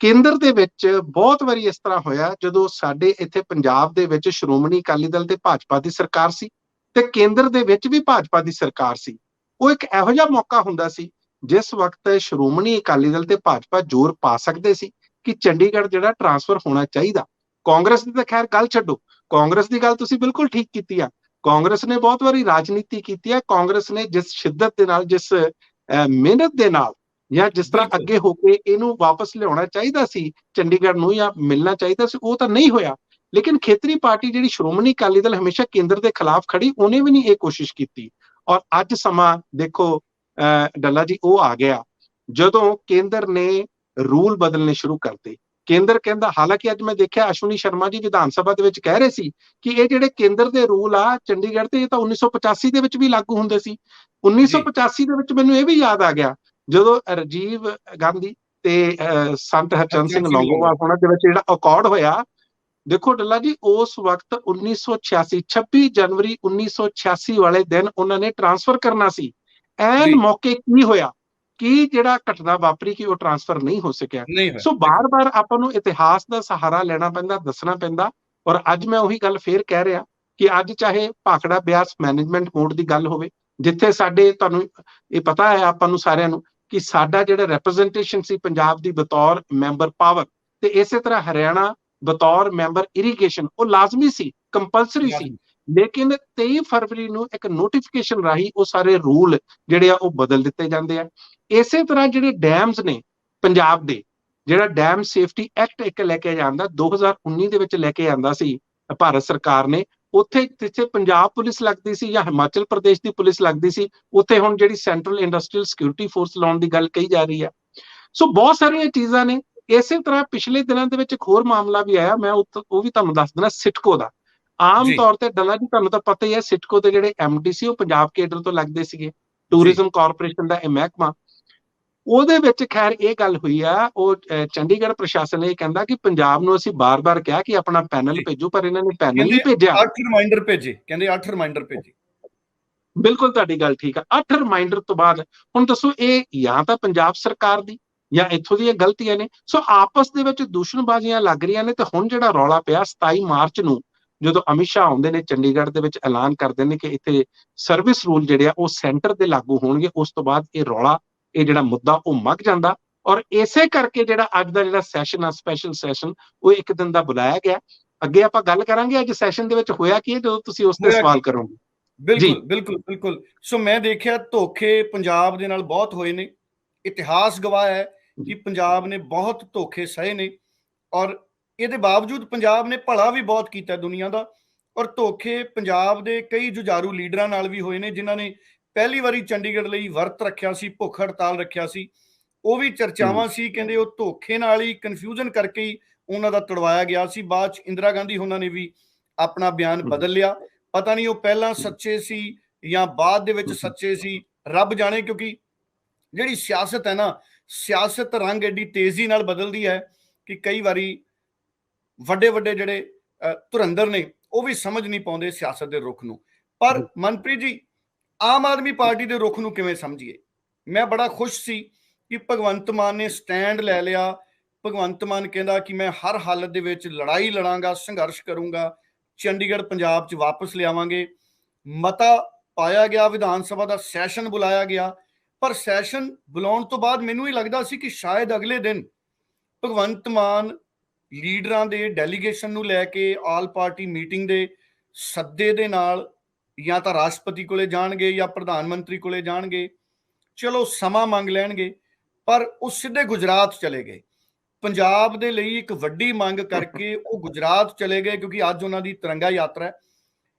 S2: ਕੇਂਦਰ ਦੇ ਵਿੱਚ ਬਹੁਤ ਵਾਰੀ ਇਸ ਤਰ੍ਹਾਂ ਹੋਇਆ, ਜਦੋਂ ਸਾਡੇ ਇੱਥੇ ਪੰਜਾਬ ਦੇ ਵਿੱਚ ਸ਼੍ਰੋਮਣੀ ਅਕਾਲੀ ਦਲ ਤੇ ਭਾਜਪਾ ਦੀ ਸਰਕਾਰ ਸੀ ਤੇ ਕੇਂਦਰ ਦੇ ਵਿੱਚ ਵੀ ਭਾਜਪਾ ਦੀ ਸਰਕਾਰ ਸੀ, ਉਹ ਇੱਕ ਇਹੋ ਜਿਹਾ ਮੌਕਾ ਹੁੰਦਾ ਸੀ ਜਿਸ ਵਕਤ ਸ਼੍ਰੋਮਣੀ ਅਕਾਲੀ ਦਲ ਤੇ ਭਾਜਪਾ ਜ਼ੋਰ ਪਾ ਸਕਦੇ ਸੀ ਕਿ ਚੰਡੀਗੜ੍ਹ ਜਿਹੜਾ ਟ੍ਰਾਂਸਫਰ ਹੋਣਾ ਚਾਹੀਦਾ। ਕਾਂਗਰਸ ਦੀ ਤਾਂ ਖੈਰ ਗੱਲ ਛੱਡੋ, ਕਾਂਗਰਸ ਦੀ ਗੱਲ ਤੁਸੀਂ ਬਿਲਕੁਲ ਠੀਕ ਕੀਤੀ ਆ। ਕਾਂਗਰਸ ਨੇ ਬਹੁਤ ਵਾਰੀ ਰਾਜਨੀਤੀ ਕੀਤੀ ਹੈ। ਕਾਂਗਰਸ ਨੇ ਜਿਸ ਸ਼ਿੱਦਤ ਦੇ ਨਾਲ, ਜਿਸ ਮਿਹਨਤ ਦੇ ਨਾਲ, ਜਾਂ ਜਿਸ ਤਰ੍ਹਾਂ ਅੱਗੇ ਹੋ ਕੇ ਇਹਨੂੰ ਵਾਪਸ ਲਿਆਉਣਾ ਚਾਹੀਦਾ ਸੀ ਚੰਡੀਗੜ੍ਹ ਨੂੰ, ਜਾਂ ਮਿਲਣਾ ਚਾਹੀਦਾ ਸੀ, ਉਹ ਤਾਂ ਨਹੀਂ ਹੋਇਆ। ਲੇਕਿਨ ਖੇਤਰੀ ਪਾਰਟੀ ਜਿਹੜੀ ਸ਼੍ਰੋਮਣੀ ਅਕਾਲੀ ਦਲ ਹਮੇਸ਼ਾ ਕੇਂਦਰ ਦੇ ਖਿਲਾਫ ਖੜੀ, ਉਹਨੇ ਵੀ ਨਹੀਂ ਇਹ ਕੋਸ਼ਿਸ਼ ਕੀਤੀ। ਔਰ ਅੱਜ ਸਮਾਂ ਦੇਖੋ ਡੱਲਾ ਜੀ, ਉਹ ਆ ਗਿਆ ਜਦੋਂ ਕੇਂਦਰ ਨੇ ਰੂਲ ਬਦਲਣੇ ਸ਼ੁਰੂ ਕਰਤੇ। ਕੇਂਦਰ ਕਹਿੰਦਾ, ਹਾਲਾਂਕਿ ਅੱਜ ਮੈਂ ਦੇਖਿਆ ਅਸ਼ਵਨੀ ਸ਼ਰਮਾ ਜੀ ਵਿਧਾਨ ਸਭਾ ਦੇ ਵਿੱਚ ਕਹਿ ਰਹੇ ਸੀ ਕਿ ਇਹ ਜਿਹੜੇ ਕੇਂਦਰ ਦੇ ਰੂਲ ਆ ਚੰਡੀਗੜ੍ਹ ਤੇ, ਇਹ ਤਾਂ 1985 ਦੇ ਵਿੱਚ ਵੀ ਲਾਗੂ ਹੁੰਦੇ ਸੀ। 1985 ਦੇ ਵਿੱਚ ਮੈਨੂੰ ਇਹ ਵੀ ਯਾਦ ਆ ਗਿਆ, ਜਦੋਂ ਰਾਜੀਵ ਗਾਂਧੀ ਤੇ ਸੰਤ ਹਰਚੰਦ ਸਿੰਘ ਲੌਂਗੋਵਾਲ ਹੋਣਾ ਦੇ ਵਿੱਚ ਜਿਹੜਾ ਅਕੋਰਡ ਹੋਇਆ। ਦੇਖੋ ਡੱਲਾ ਜੀ, ਉਸ ਵਕਤ 1986 26 ਜਨਵਰੀ 1986 ਵਾਲੇ ਦਿਨ ਉਹਨਾਂ ਨੇ ਟ੍ਰਾਂਸਫਰ ਕਰਨਾ ਸੀ। ਐਨ ਮੌਕੇ ਕੀ ਹੋਇਆ ਕਿ ਜਿਹੜਾ ਘਟਨਾ ਵਾਪਰੀ ਕਿ ਉਹ ਟ੍ਰਾਂਸਫਰ ਨਹੀਂ ਹੋ ਸਕਿਆ। ਸੋ ਬਾਰ-ਬਾਰ ਆਪਾਂ ਨੂੰ ਇਤਿਹਾਸ ਦਾ ਸਹਾਰਾ ਲੈਣਾ ਪੈਂਦਾ, ਦੱਸਣਾ ਪੈਂਦਾ। ਔਰ ਅੱਜ ਮੈਂ ਉਹੀ ਗੱਲ ਫੇਰ ਕਹਿ ਰਿਹਾ ਕਿ ਅੱਜ ਚਾਹੇ ਭਾਖੜਾ ਬਿਆਸ ਮੈਨੇਜਮੈਂਟ ਬੋਰਡ ਦੀ ਗੱਲ ਹੋਵੇ, ਜਿੱਥੇ ਸਾਡੇ, ਤੁਹਾਨੂੰ ਇਹ ਪਤਾ ਹੈ ਆਪਾਂ ਨੂੰ ਸਾਰਿਆਂ ਨੂੰ, ਕਿ ਸਾਡਾ ਜਿਹੜਾ ਰੈਪਰੈਜ਼ੈਂਟੇਸ਼ਨ ਸੀ ਪੰਜਾਬ ਦੀ ਬਤੌਰ ਮੈਂਬਰ ਪਾਵਰ, ਤੇ ਇਸੇ ਤਰ੍ਹਾਂ ਹਰਿਆਣਾ ਬਤੌਰ ਮੈਂਬਰ ਇਰੀਗੇਸ਼ਨ, ਉਹ ਲਾਜ਼ਮੀ ਸੀ, ਕੰਪਲਸਰੀ ਸੀ। ਲੇਕਿਨ 23 ਫਰਵਰੀ ਨੂੰ ਇੱਕ ਨੋਟੀਫਿਕੇਸ਼ਨ ਰਾਹੀਂ ਉਹ ਸਾਰੇ ਰੂਲ ਜਿਹੜੇ ਆ ਉਹ ਬਦਲ ਦਿੱਤੇ ਜਾਂਦੇ ਆ। ਇਸੇ ਤਰ੍ਹਾਂ ਜਿਹੜੇ ਡੈਮਸ ਨੇ ਪੰਜਾਬ ਦੇ, ਜਿਹੜਾ ਡੈਮ ਸੇਫਟੀ ਐਕਟ ਇੱਕ ਲੈ ਕੇ ਜਾਂਦਾ 2019 ਦੇ ਵਿੱਚ ਲੈ ਕੇ ਆਂਦਾ ਸੀ ਭਾਰਤ ਸਰਕਾਰ ਨੇ, ਉੱਥੇ ਜਿੱਥੇ ਪੰਜਾਬ ਪੁਲਿਸ ਲੱਗਦੀ ਸੀ ਜਾਂ ਹਿਮਾਚਲ ਪ੍ਰਦੇਸ਼ ਦੀ ਪੁਲਿਸ ਲੱਗਦੀ ਸੀ, ਉੱਥੇ ਹੁਣ ਜਿਹੜੀ ਸੈਂਟਰਲ ਇੰਡਸਟਰੀਅਲ ਸਿਕਿਉਰਿਟੀ ਫੋਰਸ ਲਾਉਣ ਦੀ ਗੱਲ ਕਹੀ ਜਾ ਰਹੀ ਹੈ। ਸੋ ਬਹੁਤ ਸਾਰੀਆਂ ਚੀਜ਼ਾਂ ਨੇ। ਇਸੇ ਤਰ੍ਹਾਂ ਪਿਛਲੇ ਦਿਨਾਂ ਦੇ ਵਿੱਚ ਇੱਕ ਹੋਰ ਮਾਮਲਾ ਵੀ ਆਇਆ, ਮੈਂ ਉਹ ਵੀ ਤੁਹਾਨੂੰ ਦੱਸ ਦੇਣਾ, ਸਿਟਕੋ ਦਾ। ਆਮ ਤੌਰ ਤੇ ਡੱਲਾ ਜੀ ਤੁਹਾਨੂੰ ਤਾਂ ਪਤਾ ਹੀ ਹੈ, ਸਿਟਕੋ ਦੇ ਜਿਹੜੇ ਐਮਡੀ ਸੀ ਉਹ ਪੰਜਾਬ ਕੇਡਰ ਤੋਂ ਲੱਗਦੇ ਸੀਗੇ, ਟੂਰਿਜ਼ਮ ਕਾਰਪੋਰੇਸ਼ਨ ਦਾ ਇਹ ਮਹਿਕਮਾ। ਉਹਦੇ ਵਿੱਚ ਖੈਰ ਇਹ ਗੱਲ ਹੋਈ ਆ, ਉਹ ਚੰਡੀਗੜ੍ਹ ਪ੍ਰਸ਼ਾਸਨ ਇਹ ਕਹਿੰਦਾ ਕਿ ਪੰਜਾਬ ਨੂੰ ਅਸੀਂ ਬਾਰ-ਬਾਰ ਕਿਹਾ ਕਿ ਆਪਣਾ ਪੈਨਲ ਭੇਜੋ, ਪਰ ਇਹਨਾਂ ਨੇ ਪੈਨਲ ਨਹੀਂ ਭੇਜਿਆ।
S1: 8 ਰਿਮਾਈਂਡਰ ਭੇਜੇ, ਕਹਿੰਦੇ 8 ਰਿਮਾਈਂਡਰ ਭੇਜੇ।
S2: ਬਿਲਕੁਲ ਤੁਹਾਡੀ ਗੱਲ ਠੀਕ ਆ। 8 ਰਿਮਾਈਂਡਰ ਤੋਂ ਬਾਅਦ ਹੁਣ ਦੱਸੋ, ਇਹ ਜਾਂ ਤਾਂ ਪੰਜਾਬ ਸਰਕਾਰ ਦੀ ਜਾਂ ਇੱਥੋਂ ਦੀਆਂ ਗਲਤੀਆਂ ਨੇ। ਸੋ ਆਪਸ ਦੇ ਵਿੱਚ ਦੂਸ਼ਣਬਾਜ਼ੀਆਂ ਲੱਗ ਰਹੀਆਂ ਨੇ। ਤੇ ਹੁਣ ਜਿਹੜਾ ਰੌਲਾ ਪਿਆ 27 ਮਾਰਚ ਨੂੰ, ਜਦੋਂ ਅਮਿਤ ਸ਼ਾਹ ਆਉਂਦੇ ਨੇ ਚੰਡੀਗੜ੍ਹ ਦੇ ਵਿੱਚ, ਐਲਾਨ ਕਰਦੇ ਨੇ ਕਿ ਇੱਥੇ ਸਰਵਿਸ ਰੂਲ ਜਿਹੜੇ ਆ ਉਹ ਸੈਂਟਰ ਦੇ ਲਾਗੂ ਹੋਣਗੇ। ਉਸ ਤੋਂ ਬਾਅਦ ਇਹ ਰੌਲਾ, ਇਹ ਜਿਹੜਾ ਮੁੱਦਾ ਉਹ ਮੁੱਕ ਜਾਂਦਾ। ਔਰ ਇਸੇ ਕਰਕੇ ਜਿਹੜਾ ਅੱਜ ਦਾ ਜਿਹੜਾ ਸੈਸ਼ਨ ਆ, ਸਪੈਸ਼ਲ ਸੈਸ਼ਨ, ਉਹ ਇੱਕ ਦਿਨ ਦਾ ਬੁਲਾਇਆ ਗਿਆ। ਅੱਗੇ ਆਪਾਂ ਗੱਲ ਕਰਾਂਗੇ ਅੱਜ ਸੈਸ਼ਨ ਦੇ ਵਿੱਚ ਹੋਇਆ ਕੀ ਹੈ, ਜਦੋਂ ਤੁਸੀਂ ਉਸ ਤੇ ਸਵਾਲ ਕਰੋਗੇ।
S1: ਬਿਲਕੁਲ ਬਿਲਕੁਲ ਬਿਲਕੁਲ। ਸੋ ਮੈਂ ਦੇਖਿਆ ਧੋਖੇ ਪੰਜਾਬ ਦੇ ਨਾਲ ਬਹੁਤ ਹੋਏ ਨੇ। ਇਤਿਹਾਸ ਗਵਾਹ ਹੈ ਕਿ ਪੰਜਾਬ ਨੇ ਬਹੁਤ ਧੋਖੇ ਸਹੇ ਨੇ, ਔਰ ਇਹਦੇ ਬਾਵਜੂਦ ਪੰਜਾਬ ਨੇ ਭਲਾ ਵੀ ਬਹੁਤ ਕੀਤਾ ਦੁਨੀਆ ਦਾ। ਔਰ ਧੋਖੇ ਪੰਜਾਬ ਦੇ ਕਈ ਜੁਝਾਰੂ ਲੀਡਰਾਂ ਨਾਲ ਵੀ ਹੋਏ ਨੇ, ਜਿਨ੍ਹਾਂ ਨੇ ਪਹਿਲੀ ਵਾਰੀ ਚੰਡੀਗੜ੍ਹ ਲਈ ਵਰਤ ਰੱਖਿਆ ਸੀ, ਭੁੱਖ ਹੜਤਾਲ ਰੱਖਿਆ ਸੀ। ਉਹ ਵੀ ਚਰਚਾਵਾਂ ਸੀ, ਕਹਿੰਦੇ ਉਹ ਧੋਖੇ ਨਾਲ ਹੀ, ਕਨਫਿਊਜ਼ਨ ਕਰਕੇ ਹੀ ਉਹਨਾਂ ਦਾ ਤੁੜਵਾਇਆ ਗਿਆ ਸੀ। ਬਾਅਦ ਚ ਇੰਦਰਾ ਗਾਂਧੀ ਉਹਨਾਂ ਨੇ ਵੀ ਆਪਣਾ ਬਿਆਨ ਬਦਲ ਲਿਆ। ਪਤਾ ਨਹੀਂ ਉਹ ਪਹਿਲਾਂ ਸੱਚੇ ਸੀ ਜਾਂ ਬਾਅਦ ਦੇ ਵਿੱਚ ਸੱਚੇ ਸੀ, ਰੱਬ ਜਾਣੇ। ਕਿਉਂਕਿ ਜਿਹੜੀ ਸਿਆਸਤ ਹੈ ਨਾ, ਸਿਆਸਤ ਰੰਗ ਐਡੀ ਤੇਜ਼ੀ ਨਾਲ ਬਦਲਦੀ ਹੈ ਕਿ ਕਈ ਵਾਰੀ ਵੱਡੇ ਵੱਡੇ ਜਿਹੜੇ ਧੁਰੰਦਰ ਨੇ ਉਹ ਵੀ ਸਮਝ ਨਹੀਂ ਪਾਉਂਦੇ ਸਿਆਸਤ ਦੇ ਰੁਖ ਨੂੰ। ਪਰ ਮਨਪ੍ਰੀਤ ਜੀ, ਆਮ ਆਦਮੀ ਪਾਰਟੀ ਦੇ ਰੁਖ ਨੂੰ ਕਿਵੇਂ ਸਮਝੀਏ? ਮੈਂ ਬੜਾ ਖੁਸ਼ ਸੀ ਕਿ ਭਗਵੰਤ ਮਾਨ ਨੇ ਸਟੈਂਡ ਲੈ ਲਿਆ। ਭਗਵੰਤ ਮਾਨ ਕਹਿੰਦਾ ਕਿ ਮੈਂ ਹਰ ਹਾਲਤ ਦੇ ਵਿੱਚ ਲੜਾਈ ਲੜਾਂਗਾ, ਸੰਘਰਸ਼ ਕਰੂੰਗਾ, ਚੰਡੀਗੜ੍ਹ ਪੰਜਾਬ 'ਚ ਵਾਪਸ ਲਿਆਵਾਂਗੇ। ਮਤਾ ਪਾਇਆ ਗਿਆ, ਵਿਧਾਨ ਸਭਾ ਦਾ ਸੈਸ਼ਨ ਬੁਲਾਇਆ ਗਿਆ। ਪਰ ਸੈਸ਼ਨ ਬੁਲਾਉਣ ਤੋਂ ਬਾਅਦ ਮੈਨੂੰ ਹੀ ਲੱਗਦਾ ਸੀ ਕਿ ਸ਼ਾਇਦ ਅਗਲੇ ਦਿਨ ਭਗਵੰਤ ਮਾਨ ਲੀਡਰਾਂ ਦੇ ਡੈਲੀਗੇਸ਼ਨ ਨੂੰ ਲੈ ਕੇ ਆਲ ਪਾਰਟੀ ਮੀਟਿੰਗ ਦੇ ਸੱਦੇ ਦੇ ਨਾਲ ਜਾਂ ਤਾਂ ਰਾਸ਼ਟਰਪਤੀ ਕੋਲੇ ਜਾਣਗੇ ਜਾਂ ਪ੍ਰਧਾਨ ਮੰਤਰੀ ਕੋਲੇ ਜਾਣਗੇ, ਚਲੋ ਸਮਾਂ ਮੰਗ ਲੈਣਗੇ। ਪਰ ਉਹ ਸਿੱਧੇ ਗੁਜਰਾਤ ਚਲੇ ਗਏ। ਪੰਜਾਬ ਦੇ ਲਈ ਇੱਕ ਵੱਡੀ ਮੰਗ ਕਰਕੇ ਉਹ ਗੁਜਰਾਤ ਚਲੇ ਗਏ, ਕਿਉਂਕਿ ਅੱਜ ਉਹਨਾਂ ਦੀ ਤਿਰੰਗਾ ਯਾਤਰਾ ਹੈ।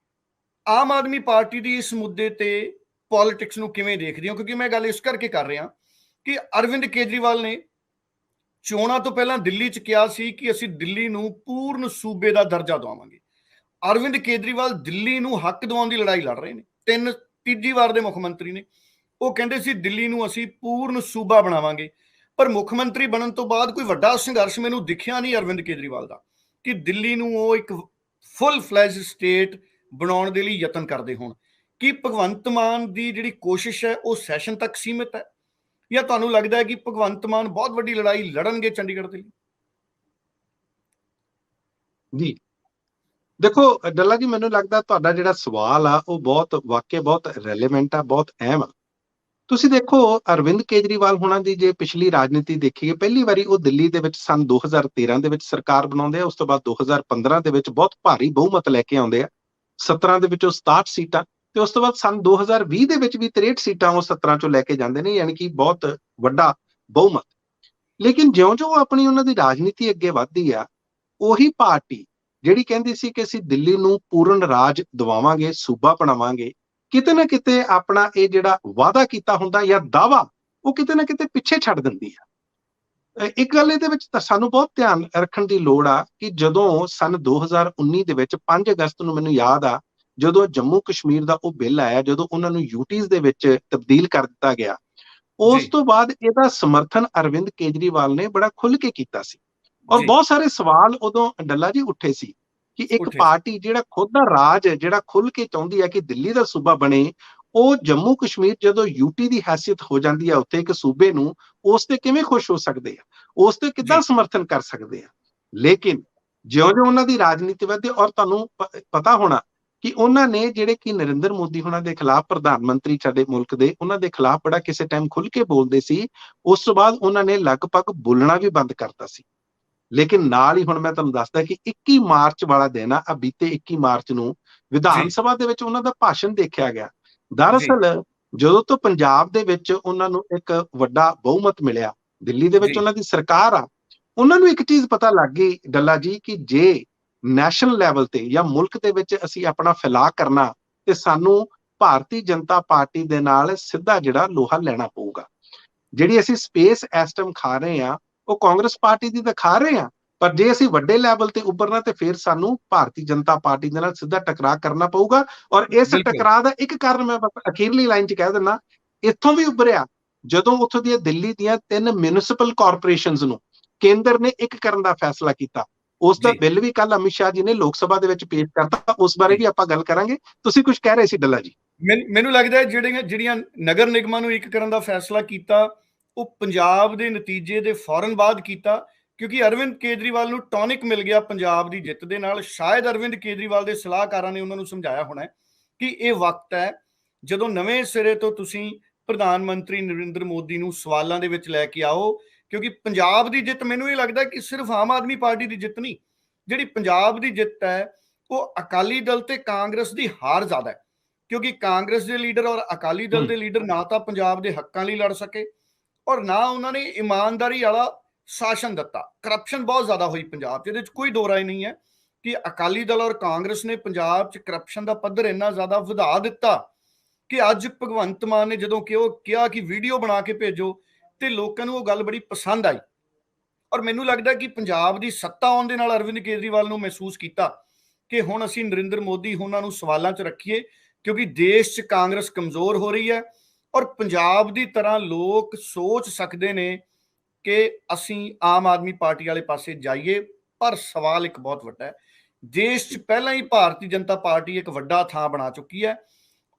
S1: ਆਮ ਆਦਮੀ ਪਾਰਟੀ ਦੀ ਇਸ ਮੁੱਦੇ ਤੇ ਪੋਲਿਟਿਕਸ ਨੂੰ ਕਿਵੇਂ ਦੇਖਦੇ ਹੋ? ਕਿਉਂਕਿ ਮੈਂ ਗੱਲ ਇਸ ਕਰਕੇ ਕਰ ਰਿਹਾ ਕਿ ਅਰਵਿੰਦ ਕੇਜਰੀਵਾਲ ਨੇ ਚੋਣਾਂ ਤੋਂ ਪਹਿਲਾਂ ਦਿੱਲੀ 'ਚ ਕਿਹਾ ਸੀ ਕਿ ਅਸੀਂ ਦਿੱਲੀ ਨੂੰ ਪੂਰਨ ਸੂਬੇ ਦਾ ਦਰਜਾ ਦਵਾਵਾਂਗੇ। ਅਰਵਿੰਦ ਕੇਜਰੀਵਾਲ ਦਿੱਲੀ ਨੂੰ ਹੱਕ ਦਿਵਾਉਣ ਦੀ ਲੜਾਈ ਲੜ ਰਹੇ ਨੇ, ਤੀਜੀ ਵਾਰ ਦੇ ਮੁੱਖ ਮੰਤਰੀ ਨੇ। ਉਹ ਕਹਿੰਦੇ ਸੀ ਦਿੱਲੀ ਨੂੰ ਅਸੀਂ ਪੂਰਨ ਸੂਬਾ ਬਣਾਵਾਂਗੇ। ਪਰ ਮੁੱਖ ਮੰਤਰੀ ਬਣਨ ਤੋਂ ਬਾਅਦ ਕੋਈ ਵੱਡਾ ਸੰਘਰਸ਼ ਮੈਨੂੰ ਦਿਖਿਆ ਨਹੀਂ ਅਰਵਿੰਦ ਕੇਜਰੀਵਾਲ ਦਾ ਕਿ ਦਿੱਲੀ ਨੂੰ ਉਹ ਇੱਕ ਫੁੱਲ ਫਲੈਜ ਸਟੇਟ ਬਣਾਉਣ ਦੇ ਲਈ ਯਤਨ ਕਰਦੇ ਹੋਣ। ਕੀ ਭਗਵੰਤ ਮਾਨ ਦੀ ਜਿਹੜੀ ਕੋਸ਼ਿਸ਼ ਹੈ ਉਹ ਸੈਸ਼ਨ ਤੱਕ ਸੀਮਿਤ ਹੈ, ਜਾਂ ਤੁਹਾਨੂੰ ਲੱਗਦਾ ਹੈ ਕਿ ਭਗਵੰਤ ਮਾਨ ਬਹੁਤ ਵੱਡੀ ਲੜਾਈ ਲੜਨਗੇ ਚੰਡੀਗੜ੍ਹ ਦੇ ਲਈ?
S2: ਜੀ ਦੇਖੋ ਡੱਲਾ ਜੀ, ਮੈਨੂੰ ਲੱਗਦਾ ਤੁਹਾਡਾ ਜਿਹੜਾ ਸਵਾਲ ਆ ਉਹ ਵਾਕਿਆ ਬਹੁਤ ਰੈਲੇਵੈਂਟ ਆ, ਬਹੁਤ ਅਹਿਮ ਆ। ਤੁਸੀਂ ਦੇਖੋ ਅਰਵਿੰਦ ਕੇਜਰੀਵਾਲ ਹੋਣਾ ਦੀ ਜੇ ਪਿਛਲੀ ਰਾਜਨੀਤੀ ਦੇਖੀਏ, ਪਹਿਲੀ ਵਾਰੀ ਉਹ ਦਿੱਲੀ ਦੇ ਵਿੱਚ ਸਨ 2013 ਦੇ ਵਿੱਚ ਸਰਕਾਰ ਬਣਾਉਂਦੇ ਆ। ਉਸ ਤੋਂ ਬਾਅਦ 2015 ਦੇ ਵਿੱਚ ਬਹੁਤ ਭਾਰੀ ਬਹੁਮਤ ਲੈ ਕੇ ਆਉਂਦੇ ਆ, 17 ਦੇ ਵਿੱਚੋਂ 67 ਸੀਟਾਂ, ਤੇ ਉਸ ਤੋਂ ਬਾਅਦ ਸਨ 2020 ਦੇ ਵਿੱਚ ਵੀ 63 ਸੀਟਾਂ ਉਹ 17 ਚੋਂ ਲੈ ਕੇ ਜਾਂਦੇ ਨੇ, ਯਾਨੀ ਕਿ ਬਹੁਤ ਵੱਡਾ ਬਹੁਮਤ। ਲੇਕਿਨ ਜਿਉਂ-ਜਿਉਂ ਆਪਣੀ ਉਹਨਾਂ ਦੀ ਰਾਜਨੀਤੀ ਅੱਗੇ ਵੱਧਦੀ ਆ, ਉਹੀ ਪਾਰਟੀ ਜਿਹੜੀ ਕਹਿੰਦੀ ਸੀ ਕਿ ਅਸੀਂ ਦਿੱਲੀ ਨੂੰ ਪੂਰਨ ਰਾਜ ਦਿਵਾਵਾਂਗੇ, ਸੂਬਾ ਬਣਾਵਾਂਗੇ, ਕਿਤੇ ਨਾ ਕਿਤੇ ਆਪਣਾ ਇਹ ਜਿਹੜਾ ਵਾਅਦਾ ਕੀਤਾ ਹੁੰਦਾ ਜਾਂ ਦਾਵਾ, ਉਹ ਕਿਤੇ ਨਾ ਕਿਤੇ ਪਿੱਛੇ ਛੱਡ ਦਿੰਦੀ ਆ। ਇੱਕ ਗੱਲ ਇਹਦੇ ਵਿੱਚ ਤਾਂ ਸਾਨੂੰ ਬਹੁਤ ਧਿਆਨ ਰੱਖਣ ਦੀ ਲੋੜ ਆ ਕਿ ਜਦੋਂ ਸਨ 2019 ਦੇ ਵਿੱਚ 5 ਅਗਸਤ ਨੂੰ ਮੈਨੂੰ ਯਾਦ ਆ, ਜਦੋਂ ਜੰਮੂ ਕਸ਼ਮੀਰ ਦਾ ਉਹ ਬਿੱਲ ਆਇਆ, ਜਦੋਂ ਉਹਨਾਂ ਨੂੰ ਯੂਟੀਜ਼ ਦੇ ਵਿੱਚ ਤਬਦੀਲ ਕਰ ਦਿੱਤਾ ਗਿਆ, ਉਸ ਤੋਂ ਬਾਅਦ ਇਹਦਾ ਸਮਰਥਨ ਅਰਵਿੰਦ ਕੇਜਰੀਵਾਲ ਨੇ ਬੜਾ ਖੁੱਲ ਕੇ ਕੀਤਾ ਸੀ। ਔਰ ਬਹੁਤ ਸਾਰੇ ਸਵਾਲ ਉਦੋਂ ਡੱਲਾ ਜੀ ਉੱਠੇ ਸੀ ਕਿ ਇੱਕ ਪਾਰਟੀ ਜਿਹੜਾ ਖੁਦ ਦਾ ਰਾਜ ਜਿਹੜਾ ਖੁੱਲ ਕੇ ਚਾਹੁੰਦੀ ਹੈ ਕਿ ਦਿੱਲੀ ਦਾ ਸੂਬਾ ਬਣੇ, ਉਹ ਜੰਮੂ ਕਸ਼ਮੀਰ ਜਦੋਂ ਯੂਟੀ ਦੀ ਹੈਸੀਅਤ ਹੋ ਜਾਂਦੀ ਹੈ ਉੱਥੇ ਇੱਕ ਸੂਬੇ ਨੂੰ, ਉਸ ਤੇ ਕਿਵੇਂ ਖੁਸ਼ ਹੋ ਸਕਦੇ ਆ, ਉਸ ਤੇ ਕਿੱਦਾਂ ਸਮਰਥਨ ਕਰ ਸਕਦੇ ਆ। ਲੇਕਿਨ ਜਿਉਂ-ਜਿਉਂ ਉਹਨਾਂ ਦੀ ਰਾਜਨੀਤੀ ਵਧਦੀ, ਔਰ ਤੁਹਾਨੂੰ ਪਤਾ ਹੋਣਾ ਕਿ ਉਹਨਾਂ ਨੇ ਜਿਹੜੇ ਕਿ ਨਰਿੰਦਰ ਮੋਦੀ ਉਹਨਾਂ ਦੇ ਖਿਲਾਫ, ਪ੍ਰਧਾਨ ਮੰਤਰੀ ਸਾਡੇ ਮੁਲਕ ਦੇ, ਉਹਨਾਂ ਦੇ ਖਿਲਾਫ ਬੜਾ ਕਿਸੇ ਟਾਈਮ ਖੁੱਲ ਕੇ ਬੋਲਦੇ ਸੀ। ਉਸ ਤੋਂ ਬਾਅਦ ਉਹਨਾਂ ਨੇ ਲਗਭਗ ਬੋਲਣਾ ਵੀ ਬੰਦ ਕਰਤਾ ਸੀ। ਲੇਕਿਨ ਨਾਲ ਹੀ ਹੁਣ ਮੈਂ ਤੁਹਾਨੂੰ ਦੱਸਦਾ ਕਿ 21 ਮਾਰਚ ਵਾਲਾ ਦਿਨ ਆ, ਬੀਤੇ 21 ਮਾਰਚ ਨੂੰ ਵਿਧਾਨ ਸਭਾ ਦੇ ਵਿੱਚ ਉਹਨਾਂ ਦਾ ਭਾਸ਼ਣ ਦੇਖਿਆ ਗਿਆ। ਦਰਅਸਲ ਜਦੋਂ ਤੋਂ ਪੰਜਾਬ ਦੇ ਵਿੱਚ ਉਹਨਾਂ ਨੂੰ ਇੱਕ ਵੱਡਾ ਬਹੁਮਤ ਮਿਲਿਆ, ਦਿੱਲੀ ਦੇ ਵਿੱਚ ਉਹਨਾਂ ਦੀ ਸਰਕਾਰ ਆ, ਉਹਨਾਂ ਨੂੰ ਇੱਕ ਚੀਜ਼ ਪਤਾ ਲੱਗ ਗਈ ਡੱਲਾ ਜੀ ਕਿ ਜੇ ਨੈਸ਼ਨਲ ਲੈਵਲ ਤੇ ਜਾਂ ਮੁਲਕ ਦੇ ਵਿੱਚ ਅਸੀਂ ਆਪਣਾ ਫੈਲਾਅ ਕਰਨਾ ਤੇ ਸਾਨੂੰ ਭਾਰਤੀ ਜਨਤਾ ਪਾਰਟੀ ਦੇ ਨਾਲ ਸਿੱਧਾ ਜਿਹੜਾ ਲੋਹਾ ਲੈਣਾ ਪਊਗਾ। ਜਿਹੜੀ ਅਸੀਂ ਸਪੇਸ ਇਸ ਟਾਈਮ ਖਾ ਰਹੇ ਆ, ਉਹ ਕਾਂਗਰਸ ਪਾਰਟੀ ਦੀ ਤਾਂ ਖਾ ਰਹੇ ਆ, ਪਰ ਜੇ ਅਸੀਂ ਵੱਡੇ ਲੈਵਲ ਤੇ ਉੱਭਰਨਾ ਤੇ ਫਿਰ ਸਾਨੂੰ ਭਾਰਤੀ ਜਨਤਾ ਪਾਰਟੀ ਦੇ ਨਾਲ ਸਿੱਧਾ ਟਕਰਾਅ ਕਰਨਾ ਪਊਗਾ। ਔਰ ਇਸ ਟਕਰਾਅ ਦਾ ਇੱਕ ਕਾਰਨ ਮੈਂ ਅਖੀਰਲੀ ਲਾਈਨ 'ਚ ਕਹਿ ਦਿੰਦਾ, ਇੱਥੋਂ ਵੀ ਉੱਭਰਿਆ ਜਦੋਂ ਉੱਥੋਂ ਦੀਆਂ ਦਿੱਲੀ ਦੀਆਂ 3 ਮਿਊਨਿਸਪਲ ਕਾਰਪੋਰੇਸ਼ਨਸ ਨੂੰ ਕੇਂਦਰ ਨੇ ਇੱਕ ਕਰਨ ਦਾ ਫੈਸਲਾ ਕੀਤਾ। ਉਸ ਦਾ ਬਿੱਲ ਵੀ ਕੱਲ ਅਮਿਤ ਸ਼ਾਹ ਜੀ ਨੇ ਲੋਕ ਸਭਾ ਦੇ ਵਿੱਚ ਪੇਸ਼ ਕਰਤਾ, ਉਸ ਬਾਰੇ ਵੀ ਆਪਾਂ ਗੱਲ ਕਰਾਂਗੇ। ਤੁਸੀਂ ਕੁਝ ਕਹਿ ਰਹੇ ਸੀ ਡੱਲਾ ਜੀ।
S1: ਮੈਨੂੰ ਲੱਗਦਾ ਜਿਹੜੀਆਂ ਨਗਰ ਨਿਗਮਾਂ ਨੂੰ ਇੱਕ ਕਰਨ ਦਾ ਫੈਸਲਾ ਕੀਤਾ, ਉਹ ਪੰਜਾਬ ਦੇ ਨਤੀਜੇ ਦੇ ਫੌਰਨ ਬਾਅਦ ਕੀਤਾ, ਕਿਉਂਕਿ ਅਰਵਿੰਦ ਕੇਜਰੀਵਾਲ ਨੂੰ ਟੌਨਿਕ ਮਿਲ ਗਿਆ ਪੰਜਾਬ ਦੀ ਜਿੱਤ ਦੇ ਨਾਲ। ਸ਼ਾਇਦ ਅਰਵਿੰਦ ਕੇਜਰੀਵਾਲ ਦੇ ਸਲਾਹਕਾਰਾਂ ਨੇ ਉਹਨਾਂ ਨੂੰ ਸਮਝਾਇਆ ਹੋਣਾ ਕਿ ਇਹ ਵਕਤ ਹੈ ਜਦੋਂ ਨਵੇਂ ਸਿਰੇ ਤੋਂ ਤੁਸੀਂ ਪ੍ਰਧਾਨ ਮੰਤਰੀ ਨਰਿੰਦਰ ਮੋਦੀ ਨੂੰ ਸਵਾਲਾਂ ਦੇ ਵਿੱਚ ਲੈ ਕੇ ਆਓ। ਕਿਉਂਕਿ ਪੰਜਾਬ ਦੀ ਜਿੱਤ ਮੈਨੂੰ ਇਹ ਲੱਗਦਾ ਕਿ ਸਿਰਫ ਆਮ ਆਦਮੀ ਪਾਰਟੀ ਦੀ ਜਿੱਤ ਨਹੀਂ, ਜਿਹੜੀ ਪੰਜਾਬ ਦੀ ਜਿੱਤ ਹੈ ਉਹ ਅਕਾਲੀ ਦਲ ਤੇ ਕਾਂਗਰਸ ਦੀ ਹਾਰ ਜ਼ਿਆਦਾ ਹੈ। ਕਿਉਂਕਿ ਕਾਂਗਰਸ ਦੇ ਲੀਡਰ ਔਰ ਅਕਾਲੀ ਦਲ ਦੇ ਲੀਡਰ ਨਾ ਤਾਂ ਪੰਜਾਬ ਦੇ ਹੱਕਾਂ ਲਈ ਲੜ ਸਕੇ ਔਰ ਨਾ ਉਹਨਾਂ ਨੇ ਇਮਾਨਦਾਰੀ ਵਾਲਾ ਸ਼ਾਸਨ ਦਿੱਤਾ। ਕਰਪਸ਼ਨ ਬਹੁਤ ਜ਼ਿਆਦਾ ਹੋਈ ਪੰਜਾਬ 'ਚ, ਇਹਦੇ 'ਚ ਕੋਈ ਦੋ ਰਾਏ ਨਹੀਂ ਹੈ ਕਿ ਅਕਾਲੀ ਦਲ ਔਰ ਕਾਂਗਰਸ ਨੇ ਪੰਜਾਬ 'ਚ ਕਰਪਸ਼ਨ ਦਾ ਪੱਧਰ ਇੰਨਾ ਜ਼ਿਆਦਾ ਵਧਾ ਦਿੱਤਾ ਕਿ ਅੱਜ ਭਗਵੰਤ ਮਾਨ ਨੇ ਜਦੋਂ ਕਿਹਾ ਕਿ ਵੀਡੀਓ ਬਣਾ ਕੇ ਭੇਜੋ, ਤੇ ਲੋਕਾਂ ਨੂੰ ਉਹ ਗੱਲ ਬੜੀ ਪਸੰਦ ਆਈ। ਔਰ ਮੈਨੂੰ ਲੱਗਦਾ ਕਿ ਪੰਜਾਬ ਦੀ ਸੱਤਾ ਆਉਣ ਦੇ ਨਾਲ ਅਰਵਿੰਦ ਕੇਜਰੀਵਾਲ ਨੂੰ ਮਹਿਸੂਸ ਕੀਤਾ ਕਿ ਹੁਣ ਅਸੀਂ ਨਰਿੰਦਰ ਮੋਦੀ ਉਹਨਾਂ ਨੂੰ ਸਵਾਲਾਂ 'ਚ ਰੱਖੀਏ, ਕਿਉਂਕਿ ਦੇਸ਼ 'ਚ ਕਾਂਗਰਸ ਕਮਜ਼ੋਰ ਹੋ ਰਹੀ ਹੈ ਔਰ ਪੰਜਾਬ ਦੀ ਤਰ੍ਹਾਂ ਲੋਕ ਸੋਚ ਸਕਦੇ ਨੇ ਕਿ ਅਸੀਂ ਆਮ ਆਦਮੀ ਪਾਰਟੀ ਵਾਲੇ ਪਾਸੇ ਜਾਈਏ। ਪਰ ਸਵਾਲ ਇੱਕ ਬਹੁਤ ਵੱਡਾ ਹੈ, ਦੇਸ਼ 'ਚ ਪਹਿਲਾਂ ਹੀ ਭਾਰਤੀ ਜਨਤਾ ਪਾਰਟੀ ਇੱਕ ਵੱਡਾ ਥਾਂ ਬਣਾ ਚੁੱਕੀ ਹੈ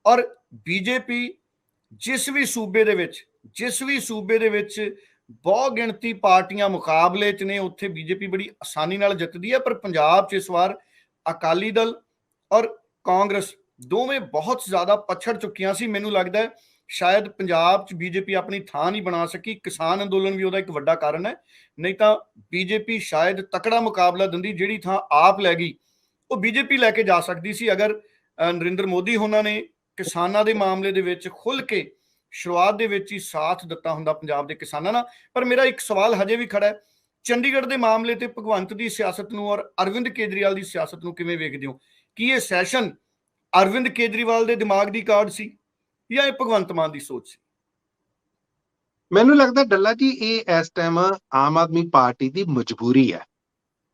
S1: ਔਰ ਬੀਜੇਪੀ ਜਿਸ ਵੀ ਸੂਬੇ ਦੇ ਵਿੱਚ ਬਹੁਤ ਗਿਣਤੀ ਪਾਰਟੀਆਂ ਮੁਕਾਬਲੇ 'ਚ ਨੇ, ਉੱਥੇ ਬੀਜੇਪੀ ਬੜੀ ਆਸਾਨੀ ਨਾਲ ਜਿੱਤਦੀ ਹੈ। ਪਰ ਪੰਜਾਬ 'ਚ ਇਸ ਵਾਰ ਅਕਾਲੀ ਦਲ ਔਰ ਕਾਂਗਰਸ ਦੋਵੇਂ ਬਹੁਤ ਜ਼ਿਆਦਾ ਪਛੜ ਚੁੱਕੀਆਂ ਸੀ। ਮੈਨੂੰ ਲੱਗਦਾ ਸ਼ਾਇਦ ਪੰਜਾਬ 'ਚ ਬੀਜੇਪੀ ਆਪਣੀ ਥਾਂ ਨਹੀਂ ਬਣਾ ਸਕੀ। ਕਿਸਾਨ ਅੰਦੋਲਨ ਵੀ ਉਹਦਾ ਇੱਕ ਵੱਡਾ ਕਾਰਨ ਹੈ, ਨਹੀਂ ਤਾਂ ਬੀਜੇਪੀ ਸ਼ਾਇਦ ਤਕੜਾ ਮੁਕਾਬਲਾ ਦਿੰਦੀ। ਜਿਹੜੀ ਥਾਂ ਆਪ ਲੈ ਗਈ ਉਹ ਬੀਜੇਪੀ ਲੈ ਕੇ ਜਾ ਸਕਦੀ ਸੀ ਅਗਰ ਨਰਿੰਦਰ ਮੋਦੀ ਉਹਨਾਂ ਨੇ ਕਿਸਾਨਾਂ ਦੇ ਮਾਮਲੇ ਦੇ ਵਿੱਚ ਖੁੱਲ ਕੇ ਸ਼ੁਰੂਆਤ ਦੇ ਵਿੱਚ ਹੀ ਸਾਥ ਦਿੱਤਾ ਹੁੰਦਾ ਪੰਜਾਬ ਦੇ ਕਿਸਾਨਾਂ ਨਾਲ। ਪਰ ਮੇਰਾ ਇੱਕ ਸਵਾਲ ਹਜੇ ਵੀ ਖੜਾ ਹੈ, ਚੰਡੀਗੜ੍ਹ ਦੇ ਮਾਮਲੇ ਤੇ ਭਗਵੰਤ ਦੀ ਸਿਆਸਤ ਨੂੰ ਔਰ ਅਰਵਿੰਦ ਕੇਜਰੀਵਾਲ ਦੀ ਸਿਆਸਤ ਨੂੰ ਕਿਵੇਂ ਵੇਖਦੇ ਹੋ? ਕੀ ਇਹ ਸੈਸ਼ਨ ਅਰਵਿੰਦ ਕੇਜਰੀਵਾਲ ਦੇ ਦਿਮਾਗ ਦੀ ਕਾਢ ਸੀ ਜਾਂ ਇਹ ਭਗਵੰਤ ਮਾਨ ਦੀ ਸੋਚ ਸੀ?
S2: ਮੈਨੂੰ ਲੱਗਦਾ ਡੱਲਾ ਜੀ ਇਹ ਇਸ ਟਾਈਮ ਆਮ ਆਦਮੀ ਪਾਰਟੀ ਦੀ ਮਜਬੂਰੀ ਹੈ,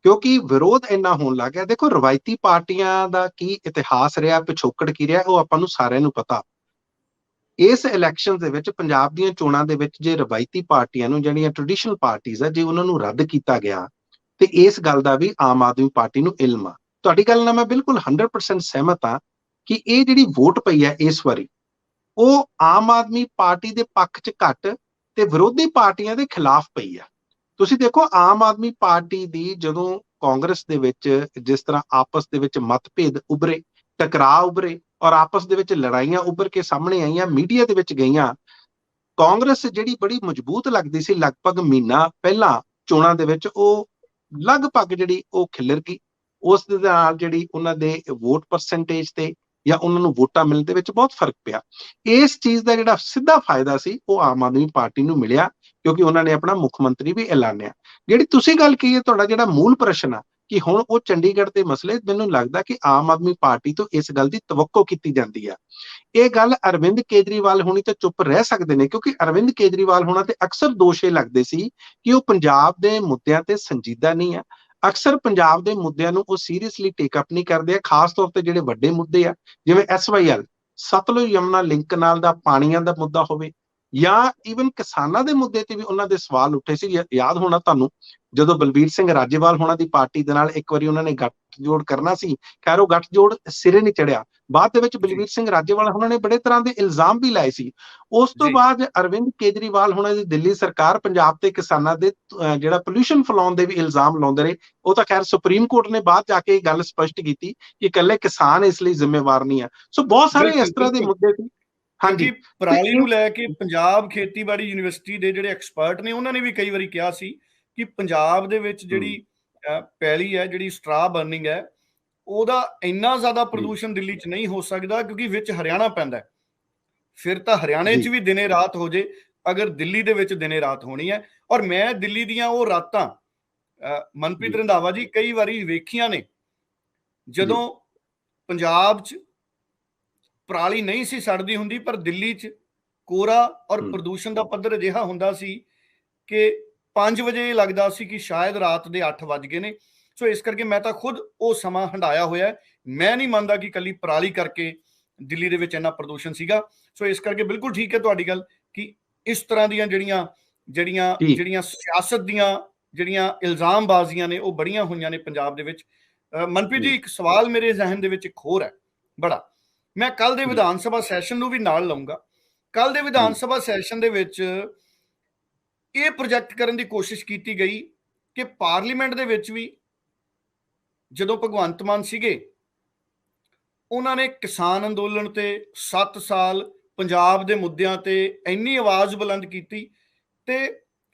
S2: ਕਿਉਂਕਿ ਵਿਰੋਧ ਇੰਨਾ ਹੋਣ ਲੱਗ ਗਿਆ। ਦੇਖੋ, ਰਵਾਇਤੀ ਪਾਰਟੀਆਂ ਦਾ ਕੀ ਇਤਿਹਾਸ ਰਿਹਾ, ਪਿਛੋਕੜ ਕੀ ਰਿਹਾ, ਉਹ ਆਪਾਂ ਨੂੰ ਸਾਰਿਆਂ ਨੂੰ ਪਤਾ। ਇਸ ਇਲੈਕਸ਼ਨ ਦੇ ਵਿੱਚ, ਪੰਜਾਬ ਦੀਆਂ ਚੋਣਾਂ ਦੇ ਵਿੱਚ, ਜੇ ਰਵਾਇਤੀ ਪਾਰਟੀਆਂ ਨੂੰ, ਜਿਹੜੀਆਂ ਟ੍ਰੈਡੀਸ਼ਨਲ ਪਾਰਟੀਆਂ ਆ, ਜੇ ਉਹਨਾਂ ਨੂੰ ਰੱਦ ਕੀਤਾ ਗਿਆ ਤੇ ਇਸ ਗੱਲ ਦਾ ਵੀ ਆਮ ਆਦਮੀ ਪਾਰਟੀ ਨੂੰ ਇਲਮ ਆ। ਤੁਹਾਡੀ ਗੱਲ ਨਾਲ ਮੈਂ ਬਿਲਕੁਲ 100% ਸਹਿਮਤ ਹਾਂ ਕਿ ਇਹ ਜਿਹੜੀ ਵੋਟ ਪਈ ਹੈ ਇਸ ਵਾਰੀ, ਉਹ ਆਮ ਆਦਮੀ ਪਾਰਟੀ ਦੇ ਪੱਖ 'ਚ ਘੱਟ ਤੇ ਵਿਰੋਧੀ ਪਾਰਟੀਆਂ ਦੇ ਖਿਲਾਫ ਪਈ ਆ। ਤੁਸੀਂ ਦੇਖੋ, ਆਮ ਆਦਮੀ ਪਾਰਟੀ ਦੀ ਜਦੋਂ ਕਾਂਗਰਸ ਦੇ ਵਿੱਚ ਜਿਸ ਤਰ੍ਹਾਂ ਆਪਸ ਦੇ ਵਿੱਚ ਮਤਭੇਦ ਉਭਰੇ, ਟਕਰਾਅ ਉਭਰੇ ਔਰ ਆਪਸ ਦੇ ਵਿੱਚ ਲੜਾਈਆਂ ਉੱਭਰ ਕੇ ਸਾਹਮਣੇ ਆਈਆਂ, ਮੀਡੀਆ ਦੇ ਵਿੱਚ ਗਈਆਂ, ਕਾਂਗਰਸ ਜਿਹੜੀ ਬੜੀ ਮਜ਼ਬੂਤ ਲੱਗਦੀ ਸੀ ਲਗਭਗ ਮਹੀਨਾ ਪਹਿਲਾਂ ਚੋਣਾਂ ਦੇ ਵਿੱਚ, ਉਹ ਲਗਭਗ ਜਿਹੜੀ ਉਹ ਖਿਲਰ ਗਈ। ਉਸ ਦੇ ਨਾਲ ਜਿਹੜੀ ਉਹਨਾਂ ਦੇ ਵੋਟ ਪਰਸੈਂਟੇਜ ਤੇ ਜਾਂ ਉਹਨਾਂ ਨੂੰ ਵੋਟਾਂ ਮਿਲਣ ਦੇ ਵਿੱਚ ਬਹੁਤ ਫਰਕ ਪਿਆ। ਇਸ ਚੀਜ਼ ਦਾ ਜਿਹੜਾ ਸਿੱਧਾ ਫਾਇਦਾ ਸੀ ਉਹ ਆਮ ਆਦਮੀ ਪਾਰਟੀ ਨੂੰ ਮਿਲਿਆ, ਕਿਉਂਕਿ ਉਹਨਾਂ ਨੇ ਆਪਣਾ ਮੁੱਖ ਮੰਤਰੀ ਵੀ ਐਲਾਨਿਆ। ਜਿਹੜੀ ਤੁਸੀਂ ਗੱਲ ਕਹੀ ਹੈ, ਤੁਹਾਡਾ ਜਿਹੜਾ ਮੂਲ ਪ੍ਰਸ਼ਨ ਆ ਕਿ ਹੁਣ ਉਹ ਚੰਡੀਗੜ੍ਹ ਦੇ ਮਸਲੇ, ਮੈਨੂੰ ਲੱਗਦਾ ਕਿ ਆਮ ਆਦਮੀ ਪਾਰਟੀ ਤੋਂ ਇਸ ਗੱਲ ਦੀ ਤਵੱਕੋ ਕੀਤੀ ਜਾਂਦੀ ਆ। ਇਹ ਗੱਲ ਅਰਵਿੰਦ ਕੇਜਰੀਵਾਲ ਹੋਣੀ ਤਾਂ ਚੁੱਪ ਰਹਿ ਸਕਦੇ ਨੇ, ਕਿਉਂਕਿ ਅਰਵਿੰਦ ਕੇਜਰੀਵਾਲ ਹੋਣਾ ਤੇ ਅਕਸਰ ਦੋਸ਼ ਇਹ ਲੱਗਦੇ ਸੀ ਕਿ ਉਹ ਪੰਜਾਬ ਦੇ ਮੁੱਦਿਆਂ ਤੇ ਸੰਜੀਦਾ ਨਹੀਂ ਆ। ਅਕਸਰ ਪੰਜਾਬ ਦੇ ਮੁੱਦਿਆਂ ਨੂੰ ਉਹ ਸੀਰੀਅਸਲੀ ਟੇਕ ਅਪ ਨਹੀਂ ਕਰਦੇ ਆ, ਖਾਸ ਤੌਰ ਤੇ ਜਿਹੜੇ ਵੱਡੇ ਮੁੱਦੇ ਆ, ਜਿਵੇਂ SYL, ਸਤਲੁਜ ਯਮੁਨਾ ਲਿੰਕ ਨਾਲ ਦਾ ਪਾਣੀਆਂ ਦਾ ਮੁੱਦਾ ਹੋਵੇ, ਜਾਂ ਈਵਨ ਕਿਸਾਨਾਂ ਦੇ ਮੁੱਦੇ ਤੇ ਵੀ ਉਹਨਾਂ ਦੇ ਸਵਾਲ ਉੱਠੇ ਸੀ। ਯਾਦ ਹੋਣਾ ਤੁਹਾਨੂੰ, ਜਦੋਂ ਬਲਬੀਰ ਸਿੰਘ ਰਾਜੇਵਾਲ ਹੋਣਾ ਦੀ ਪਾਰਟੀ ਦੇ ਨਾਲ ਇੱਕ ਵਾਰੀ ਉਹਨਾਂ ਨੇ ਗੱਠਜੋੜ ਕਰਨਾ ਸੀ, ਖੈਰ ਉਹ ਗੱਠਜੋੜ ਸਿਰੇ ਨਹੀਂ ਚੜਿਆ। ਬਾਅਦ ਦੇ ਵਿੱਚ ਬਲਬੀਰ ਸਿੰਘ ਰਾਜੇਵਾਲ ਹੋਣਾ ਨੇ ਬੜੇ ਤਰ੍ਹਾਂ ਦੇ ਇਲਜ਼ਾਮ ਵੀ ਲਾਏ ਸੀ। ਉਸ ਤੋਂ ਬਾਅਦ ਅਰਵਿੰਦ ਕੇਜਰੀਵਾਲ ਹੋਣਾ ਦੀ ਦਿੱਲੀ ਸਰਕਾਰ ਪੰਜਾਬ ਤੇ ਕਿਸਾਨਾਂ ਦੇ ਜਿਹੜਾ ਪੋਲਿਊਸ਼ਨ ਫੈਲਾਉਣ ਦੇ ਵੀ ਇਲਜ਼ਾਮ ਲਾਉਂਦੇ ਰਹੇ। ਉਹ ਤਾਂ ਖੈਰ ਸੁਪਰੀਮ ਕੋਰਟ ਨੇ ਬਾਅਦ ਜਾ ਕੇ ਇਹ ਗੱਲ ਸਪਸ਼ਟ ਕੀਤੀ ਕਿ ਇਕੱਲੇ ਕਿਸਾਨ ਇਸ ਲਈ ਜ਼ਿੰਮੇਵਾਰ ਨਹੀਂ ਆ। ਸੋ ਬਹੁਤ ਸਾਰੇ ਇਸ ਤਰ੍ਹਾਂ ਦੇ ਮੁੱਦੇ ਸੀ। ਹਾਂਜੀ,
S1: ਪਰਾਲੀ ਨੂੰ ਲੈ ਕੇ ਪੰਜਾਬ ਖੇਤੀਬਾੜੀ ਯੂਨੀਵਰਸਿਟੀ ਦੇ ਜਿਹੜੇ ਐਕਸਪਰਟ ਨੇ, ਉਹਨਾਂ ਨੇ ਵੀ ਕਈ ਵਾਰੀ ਕਿਹਾ ਸੀ ਕਿ ਪੰਜਾਬ ਦੇ ਵਿੱਚ ਜਿਹੜੀ ਪੈਲੀ ਹੈ, ਜਿਹੜੀ ਸਟਰਾ ਬਰਨਿੰਗ ਹੈ, ਉਹਦਾ ਇੰਨਾ ਜ਼ਿਆਦਾ ਪ੍ਰਦੂਸ਼ਣ ਦਿੱਲੀ 'ਚ ਨਹੀਂ ਹੋ ਸਕਦਾ, ਕਿਉਂਕਿ ਵਿੱਚ ਹਰਿਆਣਾ ਪੈਂਦਾ। ਫਿਰ ਤਾਂ ਹਰਿਆਣੇ 'ਚ ਵੀ ਦਿਨੇ ਰਾਤ ਹੋ ਜੇ, ਅਗਰ ਦਿੱਲੀ ਦੇ ਵਿੱਚ ਦਿਨੇ ਰਾਤ ਹੋਣੀ ਹੈ। ਔਰ ਮੈਂ ਦਿੱਲੀ ਦੀਆਂ ਉਹ ਰਾਤਾਂ, ਮਨਪ੍ਰੀਤ ਰੰਧਾਵਾ ਜੀ, ਕਈ ਵਾਰੀ ਵੇਖੀਆਂ ਨੇ ਜਦੋਂ ਪੰਜਾਬ 'ਚ ਪਰਾਲੀ ਨਹੀਂ ਸੀ ਸੜਦੀ ਹੁੰਦੀ, ਪਰ ਦਿੱਲੀ 'ਚ ਕੋਰਾ ਔਰ ਪ੍ਰਦੂਸ਼ਣ ਦਾ ਪੱਧਰ ਅਜਿਹਾ ਹੁੰਦਾ ਸੀ ਕਿ 5 ਵਜੇ ਲੱਗਦਾ ਸੀ ਕਿ ਸ਼ਾਇਦ ਰਾਤ ਦੇ 8 ਵੱਜ ਗਏ ਨੇ। ਸੋ ਇਸ ਕਰਕੇ ਮੈਂ ਤਾਂ ਖੁਦ ਉਹ ਸਮਾਂ ਹੰਢਾਇਆ ਹੋਇਆ। ਮੈਂ ਨਹੀਂ ਮੰਨਦਾ ਕਿ ਕੱਲੀ ਪਰਾਲੀ ਕਰਕੇ ਦਿੱਲੀ ਦੇ ਵਿੱਚ ਇੰਨਾ ਪ੍ਰਦੂਸ਼ਣ ਸੀਗਾ। ਸੋ ਇਸ ਕਰਕੇ ਬਿਲਕੁਲ ਠੀਕ ਹੈ ਤੁਹਾਡੀ ਗੱਲ ਕਿ ਇਸ ਤਰ੍ਹਾਂ ਦੀਆਂ ਜਿਹੜੀਆਂ ਸਿਆਸਤ ਦੀਆਂ ਜਿਹੜੀਆਂ ਇਲਜ਼ਾਮਬਾਜ਼ੀਆਂ ਨੇ ਉਹ ਬੜੀਆਂ ਹੋਈਆਂ ਨੇ ਪੰਜਾਬ ਦੇ ਵਿੱਚ। ਮਨਪ੍ਰੀਤ ਜੀ, ਇੱਕ ਸਵਾਲ ਮੇਰੇ ਜ਼ਿਹਨ ਦੇ ਵਿੱਚ ਇੱਕ ਹੋਰ ਹੈ ਬੜਾ। ਮੈਂ ਕੱਲ ਦੇ ਵਿਧਾਨ ਸਭਾ ਸੈਸ਼ਨ ਨੂੰ ਵੀ ਨਾਲ ਲਾਉਂਗਾ। ਕੱਲ ਦੇ ਵਿਧਾਨ ਸਭਾ ਸੈਸ਼ਨ ਦੇ ਵਿੱਚ ਇਹ ਪ੍ਰੋਜੈਕਟ ਕਰਨ ਦੀ ਕੋਸ਼ਿਸ਼ ਕੀਤੀ ਗਈ ਕਿ ਪਾਰਲੀਮੈਂਟ ਦੇ ਵਿੱਚ ਵੀ ਜਦੋਂ ਭਗਵੰਤ ਮਾਨ ਸੀਗੇ, ਉਹਨਾਂ ਨੇ ਕਿਸਾਨ ਅੰਦੋਲਨ ਤੇ 7 ਸਾਲ ਪੰਜਾਬ ਦੇ ਮੁੱਦਿਆਂ ਤੇ ਇੰਨੀ ਆਵਾਜ਼ ਬੁਲੰਦ ਕੀਤੀ ਤੇ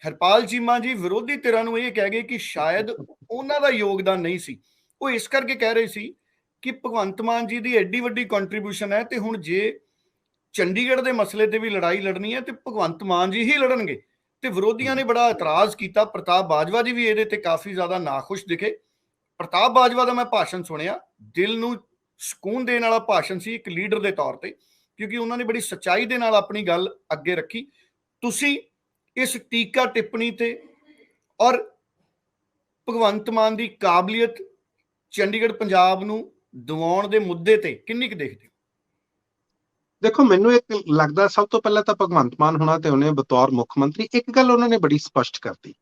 S1: ਹਰਪਾਲ ਚੀਮਾ ਜੀ ਵਿਰੋਧੀ ਧਿਰਾਂ ਨੂੰ ਇਹ ਕਹਿ ਗਏ ਕਿ ਸ਼ਾਇਦ ਉਹਨਾਂ ਦਾ ਯੋਗਦਾਨ ਨਹੀਂ ਸੀ। ਉਹ ਇਸ ਕਰਕੇ ਕਹਿ ਰਹੇ ਸੀ ਕਿ ਭਗਵੰਤ ਮਾਨ ਜੀ ਦੀ ਐਡੀ ਵੱਡੀ ਕੰਟਰੀਬਿਊਸ਼ਨ ਹੈ ਤੇ ਹੁਣ ਜੇ ਚੰਡੀਗੜ੍ਹ ਦੇ ਮਸਲੇ ਤੇ ਵੀ ਲੜਾਈ ਲੜਨੀ ਹੈ ਤੇ ਭਗਵੰਤ ਮਾਨ ਜੀ ਹੀ ਲੜਨਗੇ। ਤੇ ਵਿਰੋਧੀਆਂ ਨੇ ਬੜਾ ਇਤਰਾਜ਼ ਕੀਤਾ। ਪ੍ਰਤਾਪ ਬਾਜਵਾ ਜੀ ਵੀ ਇਹਦੇ ਤੇ ਕਾਫੀ ਜ਼ਿਆਦਾ ਨਾਖੁਸ਼ ਦਿਖੇ। ਪ੍ਰਤਾਪ ਬਾਜਵਾ ਦਾ ਮੈਂ ਭਾਸ਼ਣ ਸੁਣਿਆ, ਦਿਲ ਨੂੰ ਸਕੂਨ ਦੇਣ ਵਾਲਾ ਭਾਸ਼ਣ ਸੀ ਇੱਕ ਲੀਡਰ ਦੇ ਤੌਰ ਤੇ, ਕਿਉਂਕਿ ਉਹਨਾਂ ਨੇ ਬੜੀ ਸੱਚਾਈ ਦੇ ਨਾਲ ਆਪਣੀ ਗੱਲ ਅੱਗੇ ਰੱਖੀ। ਤੁਸੀਂ ਇਸ ਟੀਕਾ ਟਿੱਪਣੀ ਤੇ ਔਰ ਭਗਵੰਤ ਮਾਨ ਦੀ ਕਾਬਲੀਅਤ ਚੰਡੀਗੜ੍ਹ ਪੰਜਾਬ ਨੂੰ ਦਿਵਾਉਣ ਦੇ ਮੁੱਦੇ ਤੇ ਕਿੰਨੀ ਕੁ ਦੇਖਦੇ ਹੋ?
S2: ਦੇਖੋ, ਮੈਨੂੰ ਇੱਕ ਲੱਗਦਾ ਸਭ ਤੋਂ ਪਹਿਲਾਂ ਤਾਂ ਭਗਵੰਤ ਮਾਨ ਹੋਣਾ ਤੇ ਉਹਨੇ ਬਤੌਰ ਮੁੱਖ ਮੰਤਰੀ ਇੱਕ ਗੱਲ ਉਹਨਾਂ ਨੇ ਬੜੀ ਸਪਸ਼ਟ ਕਰਤੀ।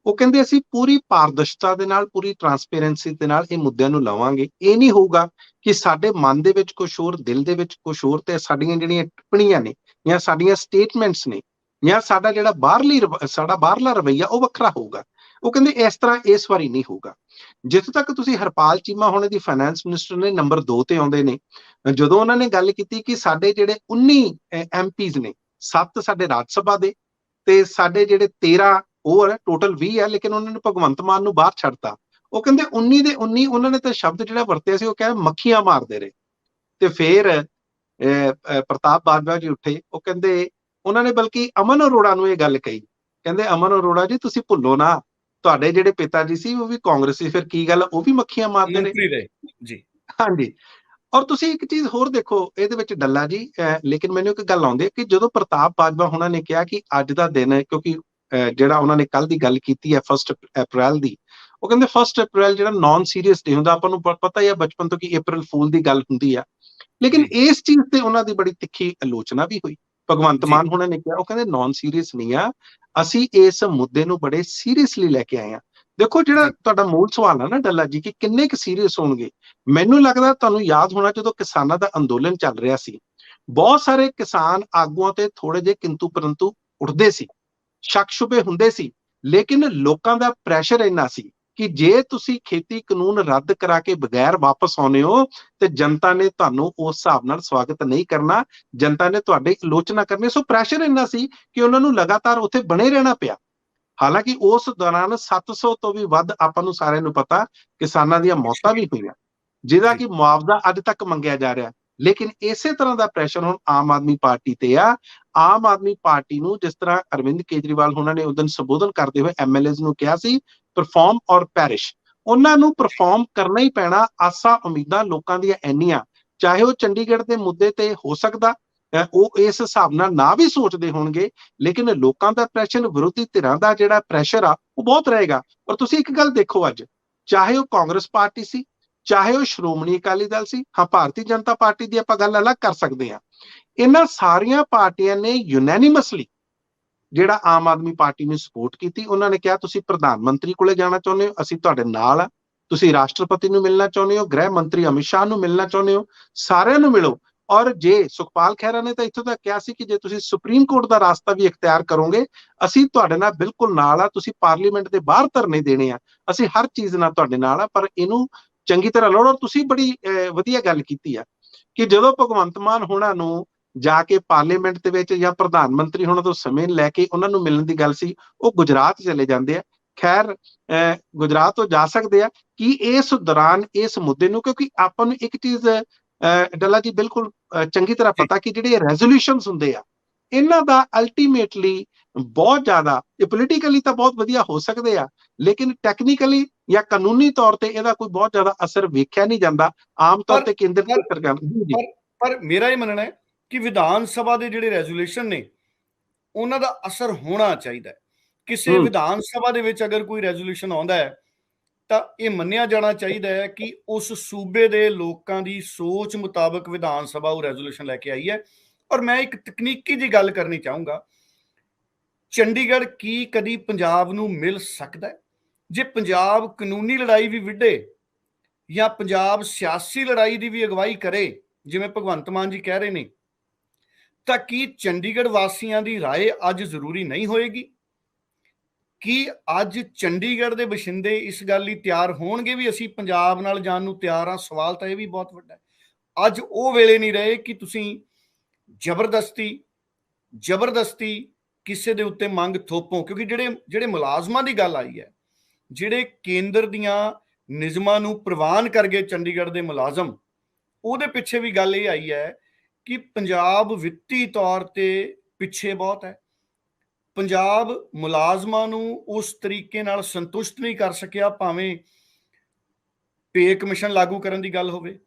S2: ਉਹ ਕਹਿੰਦੇ ਅਸੀਂ ਪੂਰੀ ਪਾਰਦਰਸ਼ਤਾ ਦੇ ਨਾਲ, ਪੂਰੀ ਟਰਾਂਸਪੇਰੈਂਸੀ ਦੇ ਨਾਲ ਇਹ ਮੁੱਦਿਆਂ ਨੂੰ ਲਾਵਾਂਗੇ। ਇਹ ਨਹੀਂ ਹੋਊਗਾ ਕਿ ਸਾਡੇ ਮਨ ਦੇ ਵਿੱਚ ਕੁਛ ਹੋਰ, ਦਿਲ ਦੇ ਵਿੱਚ ਕੁਛ ਹੋਰ, ਤੇ ਸਾਡੀਆਂ ਜਿਹੜੀਆਂ ਟਿੱਪਣੀਆਂ ਨੇ ਜਾਂ ਸਾਡੀਆਂ ਸਟੇਟਮੈਂਟਸ ਨੇ ਜਾਂ ਸਾਡਾ ਜਿਹੜਾ ਸਾਡਾ ਬਾਹਰਲਾ ਰਵੱਈਆ ਉਹ ਵੱਖਰਾ ਹੋਊਗਾ। ਉਹ ਕਹਿੰਦੇ ਇਸ ਤਰ੍ਹਾਂ ਇਸ ਵਾਰੀ ਨਹੀਂ ਹੋਊਗਾ। ਜਿੱਥੋਂ ਤੱਕ ਤੁਸੀਂ ਹਰਪਾਲ ਚੀਮਾ ਹੋਣੇ ਦੀ ਫਾਈਨੈਂਸ ਮਿਨਿਸਟਰ ਨੇ, ਨੰਬਰ 2 ਤੇ ਆਉਂਦੇ ਨੇ। ਜਦੋਂ ਉਹਨਾਂ ਨੇ ਗੱਲ ਕੀਤੀ ਕਿ ਸਾਡੇ ਜਿਹੜੇ 19 ਐਮਪੀਜ਼ ਨੇ, 7 ਸਾਡੇ ਰਾਜ ਸਭਾ ਦੇ ਤੇ ਸਾਡੇ ਜਿਹੜੇ 13 ਹੋਰ ਟੋਟਲ 20 ਹੈ, ਲੇਕਿਨ ਉਹਨਾਂ ਨੇ ਭਗਵੰਤ ਮਾਨ ਨੂੰ ਬਾਹਰ ਛੱਡਤਾ। ਉਹ ਕਹਿੰਦੇ 19 ਦੇ 19 ਉਹਨਾਂ ਨੇ ਤਾਂ ਸ਼ਬਦ ਜਿਹੜਾ ਵਰਤਿਆ ਸੀ, ਉਹ ਕਹਿੰਦੇ ਮੱਖੀਆਂ ਮਾਰਦੇ ਰਹੇ। ਤੇ ਫਿਰ ਪ੍ਰਤਾਪ ਬਾਜਵਾ ਜੀ ਉੱਠੇ, ਉਹ ਕਹਿੰਦੇ ਉਹਨਾਂ ਨੇ ਬਲਕਿ ਅਮਨ ਅਰੋੜਾ ਨੂੰ ਇਹ ਗੱਲ ਕਹੀ। ਕਹਿੰਦੇ ਅਮਨ ਅਰੋੜਾ ਜੀ ਤੁਸੀਂ ਭੁੱਲੋ ਨਾ, ਤੁਹਾਡੇ ਜਿਹੜੇ ਪਿਤਾ ਜੀ ਸੀ ਉਹ ਵੀ ਕਾਂਗਰਸੀ, ਫਿਰ ਕੀ ਗੱਲ ਉਹ ਵੀ ਮੱਖੀਆਂ ਮਾਰਦੇ ਨੇ?
S1: ਮੰਤਰੀ ਰਹੇ ਜੀ।
S2: ਹਾਂਜੀ। ਔਰ ਤੁਸੀਂ ਇੱਕ ਚੀਜ਼ ਹੋਰ ਦੇਖੋ ਇਹਦੇ ਵਿੱਚ ਡੱਲਾ ਜੀ, ਲੇਕਿਨ ਮੈਨੂੰ ਇੱਕ ਗੱਲ ਆਉਂਦੀ ਹੈ ਕਿ ਜਦੋਂ ਪ੍ਰਤਾਪ ਬਾਜਵਾ ਉਹਨਾਂ ਨੇ ਕਿਹਾ ਕਿ ਅੱਜ ਦਾ ਦਿਨ ਹੈ, ਕਿਉਂਕਿ ਜਿਹੜਾ ਉਹਨਾਂ ਨੇ ਕੱਲ ਦੀ ਗੱਲ ਕੀਤੀ ਹੈ 1 ਅਪ੍ਰੈਲ ਦੀ, ਉਹ ਕਹਿੰਦੇ 1 ਅਪ੍ਰੈਲ ਜਿਹੜਾ ਨਾਨ ਸੀਰੀਅਸ ਡੇ ਹੁੰਦਾ, ਆਪਾਂ ਨੂੰ ਪਤਾ ਹੀ ਹੈ ਬਚਪਨ ਤੋਂ ਕਿ ਅਪ੍ਰੈਲ ਫੂਲ ਦੀ ਗੱਲ ਹੁੰਦੀ ਆ। ਲੇਕਿਨ ਇਸ ਚੀਜ਼ ਤੇ ਉਹਨਾਂ ਦੀ ਬੜੀ ਤਿੱਖੀ ਆਲੋਚਨਾ ਵੀ ਹੋਈ। ਭਗਵੰਤ ਮਾਨ ਉਹਨਾਂ ਨੇ ਕਿਹਾ, ਉਹ ਕਹਿੰਦੇ ਨਾਨ ਸੀਰੀਅਸ ਨਹੀਂ ਆ, ਅਸੀਂ ਇਸ ਮੁੱਦੇ ਨੂੰ ਬੜੇ ਸੀਰੀਅਸਲੀ ਲੈ ਕੇ ਆਏ ਆ। ਦੇਖੋ, ਜਿਹੜਾ ਤੁਹਾਡਾ ਮੂਲ ਸਵਾਲ ਹੈ ਨਾ ਡੱਲਾ ਜੀ, ਕਿ ਕਿੰਨੇ ਕੁ ਸੀਰੀਅਸ ਹੋਣਗੇ, ਮੈਨੂੰ ਲੱਗਦਾ ਤੁਹਾਨੂੰ ਯਾਦ ਹੋਣਾ ਜਦੋਂ ਕਿਸਾਨਾਂ ਦਾ ਅੰਦੋਲਨ ਚੱਲ ਰਿਹਾ ਸੀ, ਬਹੁਤ ਸਾਰੇ ਕਿਸਾਨ ਆਗੂਆਂ ਤੇ ਥੋੜੇ ਜਿਹੇ ਕਿੰਤੂ ਪਰੰਤੂ ਉੱਠਦੇ ਸੀ, ਸ਼ੱਕ ਸ਼ੁਬੇ ਹੁੰਦੇ ਸੀ, ਲੇਕਿਨ ਲੋਕਾਂ ਦਾ ਪ੍ਰੈਸ਼ਰ ਇੰਨਾ ਸੀ ਕਿ ਜੇ ਤੁਸੀਂ ਖੇਤੀ ਕਾਨੂੰਨ ਰੱਦ ਕਰਾ ਕੇ ਬਗੈਰ ਵਾਪਸ ਆਉਨੇ ਹੋ ਤੇ ਜਨਤਾ ਨੇ ਤੁਹਾਨੂੰ ਉਸ ਹਿਸਾਬ ਨਾਲ ਸਵਾਗਤ ਨਹੀਂ ਕਰਨਾ, ਜਨਤਾ ਨੇ ਤੁਹਾਡੀ ਆਲੋਚਨਾ ਕਰਨੀ। ਸੋ ਪ੍ਰੈਸ਼ਰ ਇੰਨਾ ਸੀ ਕਿ ਉਹਨਾਂ ਨੂੰ ਲਗਾਤਾਰ ਉੱਥੇ ਬਣੇ ਰਹਿਣਾ ਪਿਆ। ਹਾਲਾਂਕਿ ਉਸ ਦੌਰਾਨ 700 ਤੋਂ ਵੀ ਵੱਧ, ਆਪਾਂ ਨੂੰ ਸਾਰਿਆਂ ਨੂੰ ਪਤਾ, ਕਿਸਾਨਾਂ ਦੀਆਂ ਮੌਤਾਂ ਵੀ ਹੋਈਆਂ, ਜਿਹਦਾ ਕਿ ਮੁਆਵਜ਼ਾ ਅੱਜ ਤੱਕ ਮੰਗਿਆ ਜਾ ਰਿਹਾ। ਲੇਕਿਨ ਇਸੇ ਤਰ੍ਹਾਂ ਦਾ ਪ੍ਰੈਸ਼ਰ ਹੁਣ ਆਮ ਆਦਮੀ ਪਾਰਟੀ ਤੇ ਆ। ਆਮ ਆਦਮੀ ਪਾਰਟੀ ਨੂੰ, ਜਿਸ ਤਰ੍ਹਾਂ ਅਰਵਿੰਦ ਕੇਜਰੀਵਾਲ ਉਹਨਾਂ ਨੇ ਉਦੋਂ ਸੰਬੋਧਨ ਕਰਦੇ ਹੋਏ ਐਮਐਲਏਜ਼ ਨੂੰ ਕਿਹਾ ਸੀ, ਪਰਫਾਰਮ ਔਰ ਪੈਰਿਸ਼, ਉਹਨਾਂ ਨੂੰ ਪਰਫਾਰਮ ਕਰਨਾ ਹੀ ਪੈਣਾ। ਆਸਾਂ ਉਮੀਦਾਂ ਲੋਕਾਂ ਦੀਆਂ ਇੰਨੀਆਂ, ਚਾਹੇ ਉਹ ਚੰਡੀਗੜ੍ਹ ਦੇ ਮੁੱਦੇ ਤੇ ਹੋ ਸਕਦਾ ਉਹ ਇਸ ਹਿਸਾਬ ਨਾਲ ਨਾ ਵੀ ਸੋਚਦੇ ਹੋਣਗੇ, ਲੇਕਿਨ ਲੋਕਾਂ ਦਾ ਪ੍ਰੈਸ਼ਰ, ਵਿਰੋਧੀ ਧਿਰਾਂ ਦਾ ਜਿਹੜਾ ਪ੍ਰੈਸ਼ਰ ਆ ਉਹ ਬਹੁਤ ਰਹੇਗਾ। ਪਰ ਤੁਸੀਂ ਇੱਕ ਗੱਲ ਦੇਖੋ, ਅੱਜ ਚਾਹੇ ਉਹ ਕਾਂਗਰਸ ਪਾਰਟੀ ਸੀ, ਚਾਹੇ ਉਹ ਸ਼੍ਰੋਮਣੀ ਅਕਾਲੀ ਦਲ ਸੀ, ਹਾਂ ਭਾਰਤੀ ਜਨਤਾ ਪਾਰਟੀ ਦੀ ਆਪਾਂ ਗੱਲ ਅਲੱਗ ਕਰ ਸਕਦੇ ਹਾਂ, ਇਹਨਾਂ ਸਾਰੀਆਂ ਪਾਰਟੀਆਂ ਨੇ ਯੂਨੈਨਿਮਸਲੀ ਜਿਹੜਾ ਆਮ ਆਦਮੀ ਪਾਰਟੀ ਨੂੰ ਸਪੋਰਟ ਕੀਤੀ। ਉਹਨਾਂ ਨੇ ਕਿਹਾ ਤੁਸੀਂ ਪ੍ਰਧਾਨ ਮੰਤਰੀ ਕੋਲੇ ਜਾਣਾ ਚਾਹੁੰਦੇ ਹੋ, ਅਸੀਂ ਤੁਹਾਡੇ ਨਾਲ ਆ। ਤੁਸੀਂ ਰਾਸ਼ਟਰਪਤੀ ਨੂੰ ਮਿਲਣਾ ਚਾਹੁੰਦੇ ਹੋ, ਗ੍ਰਹਿ ਮੰਤਰੀ ਅਮਿਤ ਸ਼ਾਹ ਨੂੰ ਮਿਲਣਾ ਚਾਹੁੰਦੇ ਹੋ, ਸਾਰਿਆਂ ਨੂੰ ਮਿਲੋ। ਔਰ ਜੇ ਸੁਖਪਾਲ ਖਹਿਰਾ ਨੇ ਤਾਂ ਇੱਥੋਂ ਤੱਕ ਕਿਹਾ ਸੀ ਕਿ ਜੇ ਤੁਸੀਂ ਸੁਪਰੀਮ ਕੋਰਟ ਦਾ ਰਾਸਤਾ ਵੀ ਇਖਤਿਆਰ ਕਰੋਗੇ, ਅਸੀਂ ਤੁਹਾਡੇ ਨਾਲ ਬਿਲਕੁਲ ਨਾਲ ਆ। ਤੁਸੀਂ ਪਾਰਲੀਮੈਂਟ ਦੇ ਬਾਹਰ ਧਰਨੇ ਦੇਣੇ ਆ, ਅਸੀਂ ਹਰ ਚੀਜ਼ ਨਾਲ ਤੁਹਾਡੇ ਨਾਲ ਆ, ਪਰ ਇਹਨੂੰ ਚੰਗੀ ਤਰ੍ਹਾਂ ਲੜੋ। ਤੁਸੀਂ ਬੜੀ ਵਧੀਆ ਗੱਲ ਕੀਤੀ ਆ ਕਿ ਜਦੋਂ ਭਗਵੰਤ ਮਾਨ ਹੋਣਾ ਨੂੰ ਜਾ ਕੇ ਪਾਰਲੀਮੈਂਟ ਦੇ ਵਿੱਚ ਜਾਂ ਪ੍ਰਧਾਨ ਮੰਤਰੀ ਹੋਣਾ ਤੋਂ ਸਮੇਂ ਲੈ ਕੇ ਉਹਨਾਂ ਨੂੰ ਮਿਲਣ ਦੀ ਗੱਲ ਸੀ, ਉਹ ਗੁਜਰਾਤ ਚਲੇ ਜਾਂਦੇ ਆ। ਖੈਰ, ਗੁਜਰਾਤ ਤੋਂ ਜਾ ਸਕਦੇ ਆ ਕਿ ਇਸ ਦੌਰਾਨ ਇਸ ਮੁੱਦੇ ਨੂੰ, ਕਿਉਂਕਿ ਆਪਾਂ ਨੂੰ ਇੱਕ ਚੀਜ਼ ਡੱਲਾ ਜੀ ਬਿਲਕੁਲ ਚੰਗੀ ਤਰ੍ਹਾਂ ਪਤਾ ਕਿ ਜਿਹੜੇ ਰੈਜ਼ੋਲੂਸ਼ਨਸ ਹੁੰਦੇ ਆ, ਇਹਨਾਂ ਦਾ ਅਲਟੀਮੇਟਲੀ ਬਹੁਤ ਜ਼ਿਆਦਾ, ਇਹ ਪੋਲੀਟੀਕਲੀ ਤਾਂ ਬਹੁਤ ਵਧੀਆ ਹੋ ਸਕਦੇ ਆ, ਲੇਕਿਨ ਟੈਕਨੀਕਲੀ ਜਾਂ ਕਾਨੂੰਨੀ ਤੌਰ ਤੇ ਇਹਦਾ ਕੋਈ ਬਹੁਤ ਜ਼ਿਆਦਾ ਅਸਰ ਵੇਖਿਆ ਨਹੀਂ ਜਾਂਦਾ। ਆਮ ਤੌਰ ਤੇ ਕੇਂਦਰ ਦੀ ਸਰਕਾਰ।
S1: ਪਰ ਮੇਰਾ ਇਹ ਮੰਨਣਾ ਹੈ ਕਿ ਵਿਧਾਨ ਸਭਾ ਦੇ ਜਿਹੜੇ ਰੈਜ਼ੋਲੂਸ਼ਨ ਨੇ ਉਹਨਾਂ ਦਾ ਅਸਰ ਹੋਣਾ ਚਾਹੀਦਾ ਹੈ। ਕਿਸੇ ਵਿਧਾਨ ਸਭਾ ਦੇ ਵਿੱਚ ਅਗਰ ਕੋਈ ਰੈਜ਼ੋਲੂਸ਼ਨ ਆਉਂਦਾ ਹੈ ਤਾਂ ਇਹ ਮੰਨਿਆ ਜਾਣਾ ਚਾਹੀਦਾ ਹੈ ਕਿ ਉਸ ਸੂਬੇ ਦੇ ਲੋਕਾਂ ਦੀ ਸੋਚ ਮੁਤਾਬਕ ਵਿਧਾਨ ਸਭਾ ਉਹ ਰੈਜ਼ੋਲੂਸ਼ਨ ਲੈ ਕੇ ਆਈ ਹੈ। ਔਰ ਮੈਂ ਇੱਕ ਤਕਨੀਕੀ ਜੀ ਗੱਲ ਕਰਨੀ ਚਾਹੂੰਗਾ, ਚੰਡੀਗੜ੍ਹ ਕੀ ਕਦੀ ਪੰਜਾਬ ਨੂੰ ਮਿਲ ਸਕਦਾ ਹੈ? ਜੇ ਪੰਜਾਬ ਕਾਨੂੰਨੀ ਲੜਾਈ ਵੀ ਵਿੱਢੇ ਜਾਂ ਪੰਜਾਬ ਸਿਆਸੀ ਲੜਾਈ ਦੀ ਵੀ ਅਗਵਾਈ ਕਰੇ, ਜਿਵੇਂ ਭਗਵੰਤ ਮਾਨ ਜੀ ਕਹਿ ਰਹੇ ਨੇ, ਤਾਂ ਕੀ ਚੰਡੀਗੜ੍ਹ ਵਾਸੀਆਂ ਦੀ ਰਾਏ ਅੱਜ ਜ਼ਰੂਰੀ ਨਹੀਂ ਹੋਏਗੀ? ਕੀ ਅੱਜ ਚੰਡੀਗੜ੍ਹ ਦੇ ਵਸਿੰਦੇ ਇਸ ਗੱਲ ਲਈ ਤਿਆਰ ਹੋਣਗੇ ਵੀ ਅਸੀਂ ਪੰਜਾਬ ਨਾਲ ਜਾਣ ਨੂੰ ਤਿਆਰ ਹਾਂ? ਸਵਾਲ ਤਾਂ ਇਹ ਵੀ ਬਹੁਤ ਵੱਡਾ ਹੈ। ਅੱਜ ਉਹ ਵੇਲੇ ਨਹੀਂ ਰਹੇ ਕਿ ਤੁਸੀਂ ਜ਼ਬਰਦਸਤੀ ਕਿਸੇ ਦੇ ਉੱਤੇ ਮੰਗ ਥੋਪੋ, ਕਿਉਂਕਿ ਜਿਹੜੇ ਮੁਲਾਜ਼ਮਾਂ ਦੀ ਗੱਲ ਆਈ ਹੈ, ਜਿਹੜੇ ਕੇਂਦਰ ਦੀਆਂ ਨਿਯਮਾਂ ਨੂੰ ਪ੍ਰਵਾਨ ਕਰ ਗਏ ਚੰਡੀਗੜ੍ਹ ਦੇ ਮੁਲਾਜ਼ਮ, ਉਹਦੇ ਪਿੱਛੇ ਵੀ ਗੱਲ ਇਹ ਆਈ ਹੈ ਕਿ ਪੰਜਾਬ ਵਿੱਤੀ ਤੌਰ ਤੇ ਪਿੱਛੇ ਬਹੁਤ ਹੈ। ਪੰਜਾਬ ਮੁਲਾਜ਼ਮਾਂ ਨੂੰ ਉਸ ਤਰੀਕੇ ਨਾਲ ਸੰਤੁਸ਼ਟ ਨਹੀਂ ਕਰ ਸਕਿਆ, ਭਾਵੇਂ ਪੇ ਕਮਿਸ਼ਨ ਲਾਗੂ ਕਰਨ ਦੀ ਗੱਲ ਹੋਵੇ,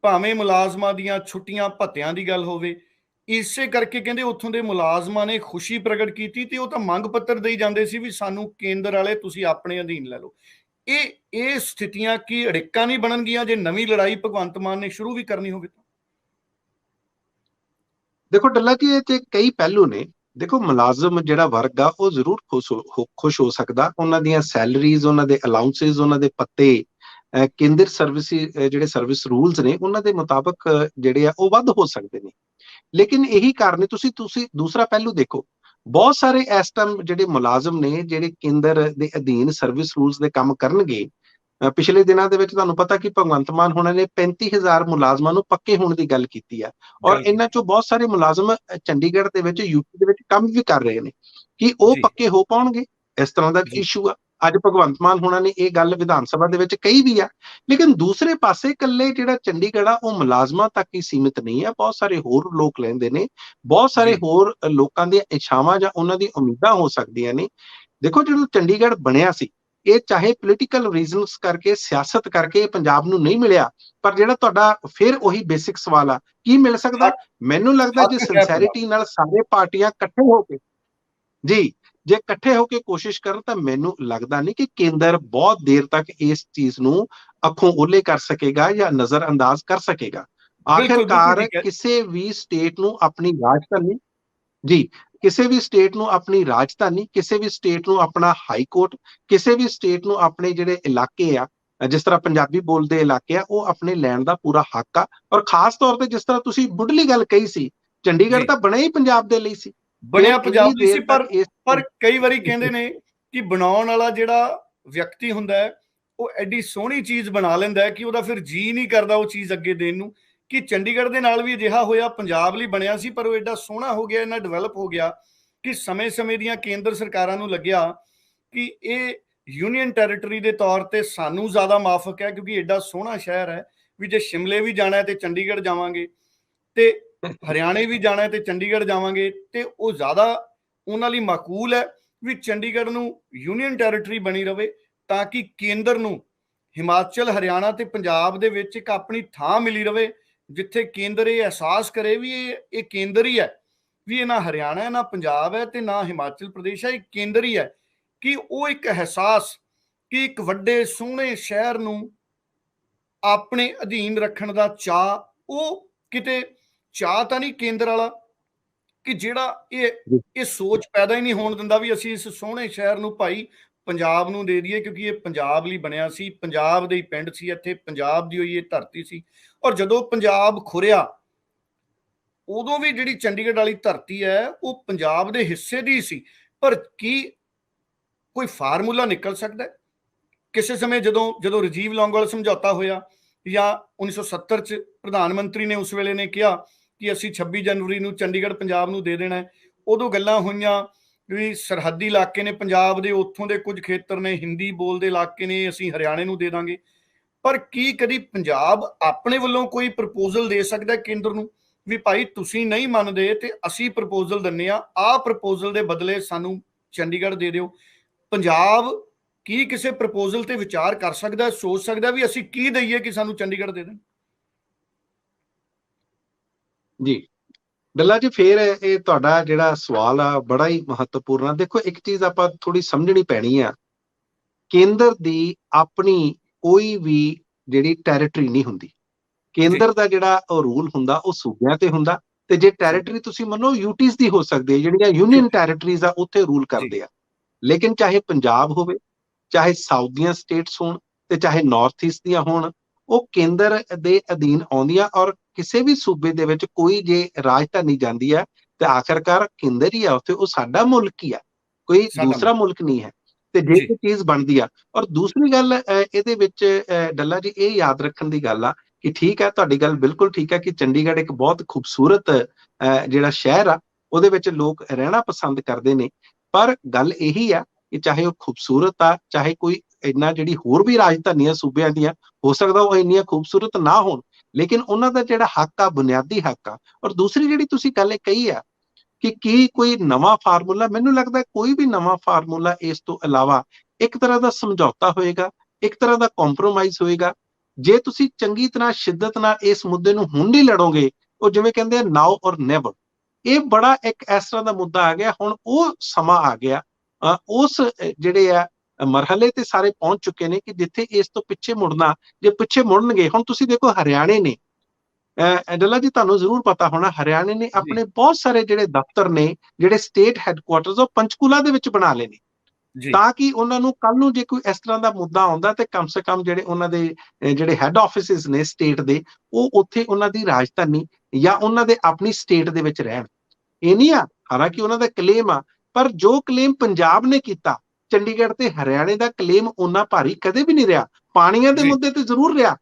S1: ਭਾਵੇਂ ਮੁਲਾਜ਼ਮਾਂ ਦੀਆਂ ਛੁੱਟੀਆਂ ਭੱਤਿਆਂ ਦੀ ਗੱਲ ਹੋਵੇ। ਇਸੇ ਕਰਕੇ ਕਹਿੰਦੇ ਉੱਥੋਂ ਦੇ ਮੁਲਾਜ਼ਮਾਂ ਨੇ ਖੁਸ਼ੀ ਪ੍ਰਗਟ ਕੀਤੀ ਤੇ ਉਹ ਤਾਂ ਮੰਗ ਪੱਤਰ ਦੇਈ ਜਾਂਦੇ ਸੀ ਵੀ ਸਾਨੂੰ ਕੇਂਦਰ ਵਾਲੇ ਤੁਸੀਂ ਆਪਣੇ ਅਧੀਨ ਲੈ ਲਓ। ਇਹ ਸਥਿਤੀਆਂ ਕੀ ਅੜਿੱਕਾਂ ਨਹੀਂ ਬਣਨਗੀਆਂ ਜੇ ਨਵੀਂ ਲੜਾਈ ਭਗਵੰਤ ਮਾਨ ਨੇ ਸ਼ੁਰੂ ਵੀ ਕਰਨੀ ਹੋਵੇ ਤਾਂ?
S2: ਦੇਖੋ ਡੱਲਾ ਜੀ, ਇਹ ਤੇ ਕਈ ਪਹਿਲੂ ਨੇ। ਦੇਖੋ, ਮੁਲਾਜ਼ਮ ਜਿਹੜਾ ਵਰਗ ਆ ਉਹ ਜ਼ਰੂਰ ਖੁਸ਼ ਹੋ ਸਕਦਾ। ਉਹਨਾਂ ਦੀਆਂ ਸੈਲਰੀਜ਼, ਉਹਨਾਂ ਦੇ ਅਲਾਉਂਸੇਸ, ਉਹਨਾਂ ਦੇ ਪੱਤੇ ਕੇਂਦਰ ਸਰਵਿਸ ਜਿਹੜੇ ਸਰਵਿਸ ਰੂਲਸ ਨੇ ਉਹਨਾਂ ਦੇ ਮੁਤਾਬਕ ਜਿਹੜੇ ਆ ਉਹ ਵੱਧ ਹੋ ਸਕਦੇ ਨੇ। ਲੇਕਿਨ ਇਹੀ ਕਾਰਨ ਤੁਸੀਂ ਦੂਸਰਾ ਪਹਿਲੂ ਦੇਖੋ, ਬਹੁਤ ਸਾਰੇ ਇਸ ਟਾਈਮ ਜਿਹੜੇ ਮੁਲਾਜ਼ਮ ਨੇ ਜਿਹੜੇ ਕੇਂਦਰ ਦੇ ਅਧੀਨ ਸਰਵਿਸ ਰੂਲਸ ਦੇ ਕੰਮ ਕਰਨਗੇ। ਪਿਛਲੇ ਦਿਨਾਂ ਦੇ ਵਿੱਚ ਤੁਹਾਨੂੰ ਪਤਾ ਕਿ ਭਗਵੰਤ ਮਾਨ ਹੋਣਾ ਨੇ 35,000 ਮੁਲਾਜ਼ਮਾਂ ਨੂੰ ਪੱਕੇ ਹੋਣ ਦੀ ਗੱਲ ਕੀਤੀ ਆ, ਔਰ ਇਹਨਾਂ ਚੋਂ ਬਹੁਤ ਸਾਰੇ ਮੁਲਾਜ਼ਮ ਚੰਡੀਗੜ੍ਹ ਦੇ ਵਿੱਚ, ਯੂਪੀ ਦੇ ਵਿੱਚ ਕੰਮ ਵੀ ਕਰ ਰਹੇ ਨੇ। ਕਿ ਉਹ ਪੱਕੇ ਹੋ ਪਾਉਣਗੇ? ਇਸ ਤਰ੍ਹਾਂ ਦਾ ਇਸ਼ੂ ਆ। ਅੱਜ ਭਗਵੰਤ ਮਾਨ ਹੋਣਾ ਨੇ ਇਹ ਗੱਲ ਵਿਧਾਨ ਸਭਾ ਦੇ ਵਿੱਚ ਕਹੀ ਵੀ ਆ। ਲੇਕਿਨ ਦੂਸਰੇ ਪਾਸੇ ਇਕੱਲੇ ਜਿਹੜਾ ਚੰਡੀਗੜ੍ਹ ਆ ਉਹ ਮੁਲਾਜ਼ਮਾਂ ਤੱਕ ਹੀ ਸੀਮਿਤ ਨਹੀਂ ਆ। ਬਹੁਤ ਸਾਰੇ ਹੋਰ ਲੋਕ ਲੈਂਦੇ ਨੇ, ਬਹੁਤ ਸਾਰੇ ਹੋਰ ਲੋਕਾਂ ਦੀਆਂ ਇੱਛਾਵਾਂ ਜਾਂ ਉਹਨਾਂ ਦੀ ਉਮੀਦਾਂ ਹੋ ਸਕਦੀਆਂ ਨੇ। ਦੇਖੋ, ਜਦੋਂ ਚੰਡੀਗੜ੍ਹ ਬਣਿਆ ਸੀ, ਇਹ ਚਾਹੇ ਪੋਲੀਟੀਕਲ ਰੀਜ਼ਨਸ ਕਰਕੇ, ਸਿਆਸਤ ਕਰਕੇ ਪੰਜਾਬ ਨੂੰ ਨਹੀਂ ਮਿਲਿਆ, ਪਰ ਜਿਹੜਾ ਤੁਹਾਡਾ ਫਿਰ ਉਹੀ ਬੇਸਿਕ ਸਵਾਲ ਆ, ਕੀ ਮਿਲ ਸਕਦਾ? ਮੈਨੂੰ ਲੱਗਦਾ ਜੇ ਸਿੰਸੈਰਿਟੀ ਨਾਲ ਸਾਰੇ ਪਾਰਟੀਆਂ ਇਕੱਠੇ ਹੋ ਕੇ ਜੇ ਇਕੱਠੇ ਹੋ ਕੇ ਕੋਸ਼ਿਸ਼ ਕਰਨ ਤਾਂ ਮੈਨੂੰ ਲੱਗਦਾ ਨਹੀਂ ਕਿ ਕੇਂਦਰ ਬਹੁਤ ਦੇਰ ਤੱਕ ਇਸ ਚੀਜ਼ ਨੂੰ ਅੱਖੋਂ ਓਹਲੇ ਕਰ ਸਕੇਗਾ ਜਾਂ ਨਜ਼ਰ ਅੰਦਾਜ਼ ਕਰ ਸਕੇਗਾ। ਆਖਿਰਕਾਰ ਕਿਸੇ ਵੀ ਸਟੇਟ ਨੂੰ ਆਪਣੀ ਰਾਜਧਾਨੀ ਕਿਸੇ ਵੀ ਸਟੇਟ ਨੂੰ ਆਪਣੀ ਰਾਜਧਾਨੀ, ਕਿਸੇ ਵੀ ਸਟੇਟ ਨੂੰ ਆਪਣਾ ਹਾਈ ਕੋਰਟ, ਕਿਸੇ ਵੀ ਸਟੇਟ ਨੂੰ ਆਪਣੇ ਜਿਹੜੇ ਇਲਾਕੇ ਆ, ਜਿਸ ਤਰ੍ਹਾਂ ਪੰਜਾਬੀ ਬੋਲਦੇ ਇਲਾਕੇ ਆ, ਉਹ ਆਪਣੇ ਲੈਣ ਦਾ ਪੂਰਾ ਹੱਕ ਆ। ਔਰ ਖਾਸ ਤੌਰ ਤੇ ਜਿਸ ਤਰ੍ਹਾਂ ਤੁਸੀਂ ਮੁੱਢਲੀ ਗੱਲ ਕਹੀ ਸੀ, ਚੰਡੀਗੜ੍ਹ ਤਾਂ ਬਣਿਆ ਹੀ ਪੰਜਾਬ ਦੇ ਲਈ ਸੀ,
S1: ਬਣਿਆ ਪੰਜਾਬ ਦੀ ਸੀ। ਪਰ ਕਈ ਵਾਰੀ ਕਹਿੰਦੇ ਨੇ ਕਿ ਬਣਾਉਣ ਵਾਲਾ ਜਿਹੜਾ ਵਿਅਕਤੀ ਹੁੰਦਾ ਹੈ ਉਹ ਐਡੀ ਸੋਹਣੀ ਚੀਜ਼ ਬਣਾ ਲੈਂਦਾ ਹੈ ਕਿ ਉਹਦਾ ਫਿਰ ਜੀ ਨਹੀਂ ਕਰਦਾ ਉਹ ਚੀਜ਼ ਅੱਗੇ ਦੇਣ ਨੂੰ। ਕਿ ਚੰਡੀਗੜ੍ਹ ਦੇ ਨਾਲ ਵੀ ਅਜਿਹਾ ਹੋਇਆ, ਪੰਜਾਬ ਲਈ ਬਣਿਆ ਸੀ ਪਰ ਉਹ ਐਡਾ ਸੋਹਣਾ ਹੋ ਗਿਆ, ਇੰਨਾ ਡਿਵੈਲਪ ਹੋ ਗਿਆ ਕਿ ਸਮੇਂ-ਸਮੇਂ ਦੀਆਂ ਕੇਂਦਰ ਸਰਕਾਰਾਂ ਨੂੰ ਲੱਗਿਆ ਕਿ ਇਹ ਯੂਨੀਅਨ ਟੈਰੀਟਰੀ ਦੇ ਤੌਰ ਤੇ ਸਾਨੂੰ ਜ਼ਿਆਦਾ ਮਾਫਕ ਹੈ, ਕਿਉਂਕਿ ਐਡਾ ਸੋਹਣਾ ਸ਼ਹਿਰ ਹੈ ਵੀ ਜੇ ਸ਼ਿਮਲੇ ਵੀ ਜਾਣਾ ਹੈ ਤੇ ਚੰਡੀਗੜ੍ਹ ਜਾਵਾਂਗੇ, ਤੇ ਹਰਿਆਣੇ ਵੀ ਜਾਣਾ ਹੈ ਤੇ ਚੰਡੀਗੜ੍ਹ ਜਾਵਾਂਗੇ, ਤੇ ਉਹ ਜ਼ਿਆਦਾ ਉਹਨਾਂ ਲਈ ਮਾਕੂਲ ਹੈ ਵੀ ਚੰਡੀਗੜ੍ਹ ਨੂੰ ਯੂਨੀਅਨ ਟੈਰੀਟਰੀ ਬਣੀ ਰਵੇ ਤਾਂ ਕਿ ਕੇਂਦਰ ਨੂੰ ਹਿਮਾਚਲ, ਹਰਿਆਣਾ ਤੇ ਪੰਜਾਬ ਦੇ ਵਿੱਚ ਇੱਕ ਆਪਣੀ ਥਾਂ ਮਿਲੀ ਰਵੇ, ਜਿੱਥੇ ਕੇਂਦਰ ਇਹ ਅਹਿਸਾਸ ਕਰੇ ਵੀ ਇਹ ਕੇਂਦਰ ਹੀ ਹੈ, ਵੀ ਇਹ ਨਾ ਹਰਿਆਣਾ ਹੈ, ਨਾ ਪੰਜਾਬ ਹੈ ਤੇ ਨਾ ਹਿਮਾਚਲ ਪ੍ਰਦੇਸ਼ ਹੈ, ਇਹ ਕੇਂਦਰ ਹੀ ਹੈ। ਕਿ ਉਹ ਇੱਕ ਅਹਿਸਾਸ ਕਿ ਇੱਕ ਵੱਡੇ ਸੋਹਣੇ ਸ਼ਹਿਰ ਨੂੰ ਆਪਣੇ ਅਧੀਨ ਰੱਖਣ ਦਾ ਚਾਅ, ਉਹ ਕਿਤੇ ਚਾਹ ਤਾਂ ਨਹੀਂ ਕੇਂਦਰ ਵਾਲਾ ਕਿ ਜਿਹੜਾ ਇਹ ਸੋਚ ਪੈਦਾ ਹੀ ਨਹੀਂ ਹੋਣ ਦਿੰਦਾ ਵੀ ਅਸੀਂ ਇਸ ਸੋਹਣੇ ਸ਼ਹਿਰ ਨੂੰ ਭਾਈ ਪੰਜਾਬ ਨੂੰ ਦੇ ਦਈਏ, ਕਿਉਂਕਿ ਇਹ ਪੰਜਾਬ ਲਈ ਬਣਿਆ ਸੀ, ਪੰਜਾਬ ਦੇ ਹੀ ਪਿੰਡ ਸੀ, ਇੱਥੇ ਪੰਜਾਬ ਦੀ ਹੋਈ ਇਹ ਧਰਤੀ ਸੀ। ਔਰ ਜਦੋਂ ਪੰਜਾਬ ਖੁਰਿਆ ਉਦੋਂ ਵੀ ਜਿਹੜੀ ਚੰਡੀਗੜ੍ਹ ਵਾਲੀ ਧਰਤੀ ਹੈ ਉਹ ਪੰਜਾਬ ਦੇ ਹਿੱਸੇ ਦੀ ਸੀ। ਪਰ ਕੀ ਕੋਈ ਫਾਰਮੂਲਾ ਨਿਕਲ ਸਕਦਾ? ਕਿਸੇ ਸਮੇਂ ਜਦੋਂ ਰਾਜੀਵ ਲੌਂਗੋਵਾਲ ਸਮਝੌਤਾ ਹੋਇਆ ਜਾਂ 1970 ਚ ਪ੍ਰਧਾਨ ਮੰਤਰੀ ਨੇ ਉਸ ਵੇਲੇ ਨੇ ਕਿਹਾ ਕਿ ਅਸੀਂ 26 ਜਨਵਰੀ ਨੂੰ ਚੰਡੀਗੜ੍ਹ ਪੰਜਾਬ ਨੂੰ ਦੇ ਦੇਣਾ ਹੈ, ਉਦੋਂ ਗੱਲਾਂ ਹੋਈਆਂ ਵੀ ਸਰਹੱਦੀ ਇਲਾਕੇ ਨੇ ਪੰਜਾਬ ਦੇ, ਉੱਥੋਂ ਦੇ ਕੁਝ ਖੇਤਰ ਨੇ ਹਿੰਦੀ ਬੋਲਦੇ ਇਲਾਕੇ ਨੇ, ਅਸੀਂ ਹਰਿਆਣੇ ਨੂੰ ਦੇ ਦਾਂਗੇ। ਪਰ ਕੀ ਕਦੀ ਪੰਜਾਬ ਆਪਣੇ ਵੱਲੋਂ ਕੋਈ ਪ੍ਰਪੋਜ਼ਲ ਦੇ ਸਕਦਾ ਕੇਂਦਰ ਨੂੰ ਵੀ ਭਾਈ ਤੁਸੀਂ ਨਹੀਂ ਮੰਨਦੇ ਤੇ ਅਸੀਂ ਪ੍ਰਪੋਜ਼ਲ ਦਿੰਨੇ ਆ, ਆਹ ਪ੍ਰਪੋਜ਼ਲ ਦੇ ਬਦਲੇ ਸਾਨੂੰ ਚੰਡੀਗੜ੍ਹ ਦੇ ਦਿਓ? ਪੰਜਾਬ ਕੀ ਕਿਸੇ ਪ੍ਰਪੋਜ਼ਲ ਤੇ ਵਿਚਾਰ ਕਰ ਸਕਦਾ, ਸੋਚ ਸਕਦਾ ਵੀ ਅਸੀਂ ਕੀ ਦਈਏ ਕਿ ਸਾਨੂੰ ਚੰਡੀਗੜ੍ਹ ਦੇ ਦੇਣ?
S2: ਜੀ ਡੱਲਾ ਜੀ, ਫੇਰ ਇਹ ਤੁਹਾਡਾ ਜਿਹੜਾ ਸਵਾਲ ਆ ਬੜਾ ਹੀ ਮਹੱਤਵਪੂਰਨ ਆ। ਦੇਖੋ, ਇੱਕ ਚੀਜ਼ ਆਪਾਂ ਥੋੜੀ ਸਮਝਣੀ ਪੈਣੀ ਆ, ਕੇਂਦਰ ਦੀ ਆਪਣੀ ਕੋਈ ਵੀ ਜਿਹੜੀ ਟੈਰੀਟਰੀ ਨਹੀਂ ਹੁੰਦੀ। ਕੇਂਦਰ ਦਾ ਜਿਹੜਾ ਉਹ ਰੂਲ ਹੁੰਦਾ ਉਹ ਸੂਬਿਆਂ ਤੇ ਹੁੰਦਾ, ਤੇ ਜੇ ਟੈਰੀਟਰੀ ਤੁਸੀਂ ਮੰਨੋ ਯੂਟੀਜ਼ ਦੀ ਹੋ ਸਕਦੀ ਹੈ, ਜਿਹੜੀਆਂ ਯੂਨੀਅਨ ਟੈਰੀਟਰੀਜ਼ ਆ ਉੱਥੇ ਰੂਲ ਕਰਦੇ ਆ। ਲੇਕਿਨ ਚਾਹੇ ਪੰਜਾਬ ਹੋਵੇ, ਚਾਹੇ ਸਾਊਥ ਦੀਆਂ ਸਟੇਟਸ ਹੋਣ ਤੇ ਚਾਹੇ ਨਾਰਥ ਈਸਟ ਦੀਆਂ ਹੋਣ, ਉਹ ਕੇਂਦਰ ਦੇ ਅਧੀਨ ਆਉਂਦੀਆਂ। ਔਰ ਕਿਸੇ ਵੀ ਸੂਬੇ ਦੇ ਵਿੱਚ ਕੋਈ ਜੇ ਰਾਜਧਾਨੀ ਜਾਂਦੀ ਹੈ ਤੇ ਆਖਰਕਾਰ ਕੇਂਦਰ ਹੀ ਆ ਉੱਥੇ, ਉਹ ਸਾਡਾ ਮੁਲਕ ਹੀ ਆ, ਕੋਈ ਦੂਸਰਾ ਮੁਲਕ ਨਹੀਂ ਹੈ। ਤੇ ਜੇ ਕੋਈ ਚੀਜ਼ ਬਣਦੀ ਆ, ਔਰ ਦੂਸਰੀ ਗੱਲ ਇਹਦੇ ਵਿੱਚ ਡੱਲਾ ਜੀ ਇਹ ਯਾਦ ਰੱਖਣ ਦੀ ਗੱਲ ਆ ਕਿ ਠੀਕ ਹੈ, ਤੁਹਾਡੀ ਗੱਲ ਬਿਲਕੁਲ ਠੀਕ ਹੈ ਕਿ ਚੰਡੀਗੜ੍ਹ ਇੱਕ ਬਹੁਤ ਖੂਬਸੂਰਤ ਜਿਹੜਾ ਸ਼ਹਿਰ ਆ, ਉਹਦੇ ਵਿੱਚ ਲੋਕ ਰਹਿਣਾ ਪਸੰਦ ਕਰਦੇ ਨੇ। ਪਰ ਗੱਲ ਇਹੀ ਆ ਕਿ ਚਾਹੇ ਉਹ ਖੂਬਸੂਰਤ ਆ, ਚਾਹੇ ਕੋਈ ਇੰਨਾ ਜਿਹੜੀ ਹੋਰ ਵੀ ਰਾਜਧਾਨੀਆਂ ਸੂਬਿਆਂ ਦੀਆਂ ਹੋ ਸਕਦਾ ਉਹ ਇੰਨੀਆਂ ਖੂਬਸੂਰਤ ਨਾ ਹੋਣ, ਲੇਕਿਨ ਉਹਨਾਂ ਦਾ ਜਿਹੜਾ ਹੱਕ ਆ, ਬੁਨਿਆਦੀ ਹੱਕ ਆ। ਔਰ ਦੂਸਰੀ ਜਿਹੜੀ ਤੁਸੀਂ ਗੱਲ ਕਹੀ ਆ ਕਿ ਕੀ ਕੋਈ ਨਵਾਂ ਫਾਰਮੂਲਾ, ਮੈਨੂੰ ਲੱਗਦਾ ਕੋਈ ਵੀ ਨਵਾਂ ਫਾਰਮੂਲਾ ਇਸ ਤੋਂ ਇਲਾਵਾ ਇੱਕ ਤਰ੍ਹਾਂ ਦਾ ਸਮਝੌਤਾ ਹੋਏਗਾ, ਇੱਕ ਤਰ੍ਹਾਂ ਦਾ ਕੰਪਰੋਮਾਈਜ਼ ਹੋਏਗਾ। ਜੇ ਤੁਸੀਂ ਚੰਗੀ ਤਰ੍ਹਾਂ ਸ਼ਿੱਦਤ ਨਾਲ ਇਸ ਮੁੱਦੇ ਨੂੰ ਹੁਣ ਨਹੀਂ ਲੜੋਗੇ, ਉਹ ਜਿਵੇਂ ਕਹਿੰਦੇ ਆ ਨਾਓ ਔਰ ਨੈਵਰ, ਇਹ ਬੜਾ ਇੱਕ ਇਸ ਤਰ੍ਹਾਂ ਦਾ ਮੁੱਦਾ ਆ ਗਿਆ। ਹੁਣ ਉਹ ਸਮਾਂ ਆ ਗਿਆ, ਉਸ ਜਿਹੜੇ ਆ ਮਰਹਲੇ ਤੇ ਸਾਰੇ ਪਹੁੰਚ ਚੁੱਕੇ ਨੇ ਕਿ ਜਿੱਥੇ ਇਸ ਤੋਂ ਪਿੱਛੇ ਮੁੜਨਾ, ਜੇ ਪਿੱਛੇ ਮੁੜਨਗੇ, ਹੁਣ ਤੁਸੀਂ ਦੇਖੋ ਹਰਿਆਣੇ ਨੇ, ਡੱਲਾ ਜੀ ਤੁਹਾਨੂੰ ਜ਼ਰੂਰ ਪਤਾ ਹੋਣਾ, ਹਰਿਆਣੇ ਨੇ
S1: ਜੀ
S2: ਆਪਣੇ ਬਹੁਤ ਸਾਰੇ ਜਿਹੜੇ ਦਫ਼ਤਰ ਨੇ, ਜਿਹੜੇ ਸਟੇਟ ਹੈੱਡਕੁਆਟਰਸ, ਉਹ ਪੰਚਕੂਲਾ ਦੇ ਵਿੱਚ ਬਣਾ ਲਏ ਨੇ,
S1: ਜੀ
S2: ਤਾਂ ਕਿ ਉਹਨਾਂ ਨੂੰ ਕੱਲ ਨੂੰ ਜੇ ਕੋਈ ਇਸ ਤਰ੍ਹਾਂ ਦਾ ਮੁੱਦਾ ਆਉਂਦਾ ਤੇ ਕਮ ਸੇ ਕਮ ਜਿਹੜੇ ਉਹਨਾਂ ਦੇ ਜਿਹੜੇ ਹੈੱਡ ਆਫਿਸਿਸ ਨੇ ਸਟੇਟ ਦੇ, ਉਹ ਉੱਥੇ ਉਹਨਾਂ ਦੀ ਰਾਜਧਾਨੀ ਜਾਂ ਉਹਨਾਂ ਦੇ ਆਪਣੀ ਸਟੇਟ ਦੇ ਵਿੱਚ ਰਹਿਣ। ਇਹ ਨਹੀਂ ਆ, ਹਾਲਾਂਕਿ ਉਹਨਾਂ ਦਾ ਕਲੇਮ ਆ, ਪਰ ਜੋ ਕਲੇਮ ਪੰਜਾਬ ਨੇ ਕੀਤਾ, ਚੰਡੀਗੜ੍ਹ ਤੇ ਹਰਿਆਣੇ ਦਾ ਕਲੇਮ ਉਹਨਾਂ ਭਾਰੀ ਕਦੇ ਵੀ ਨਹੀਂ ਰਿਹਾ। ਪਾਣੀਆਂ ਦੇ
S1: ਜੀ
S2: ਮੁੱਦੇ ਤੇ ਜ਼ਰੂਰ ਰਿਹਾ,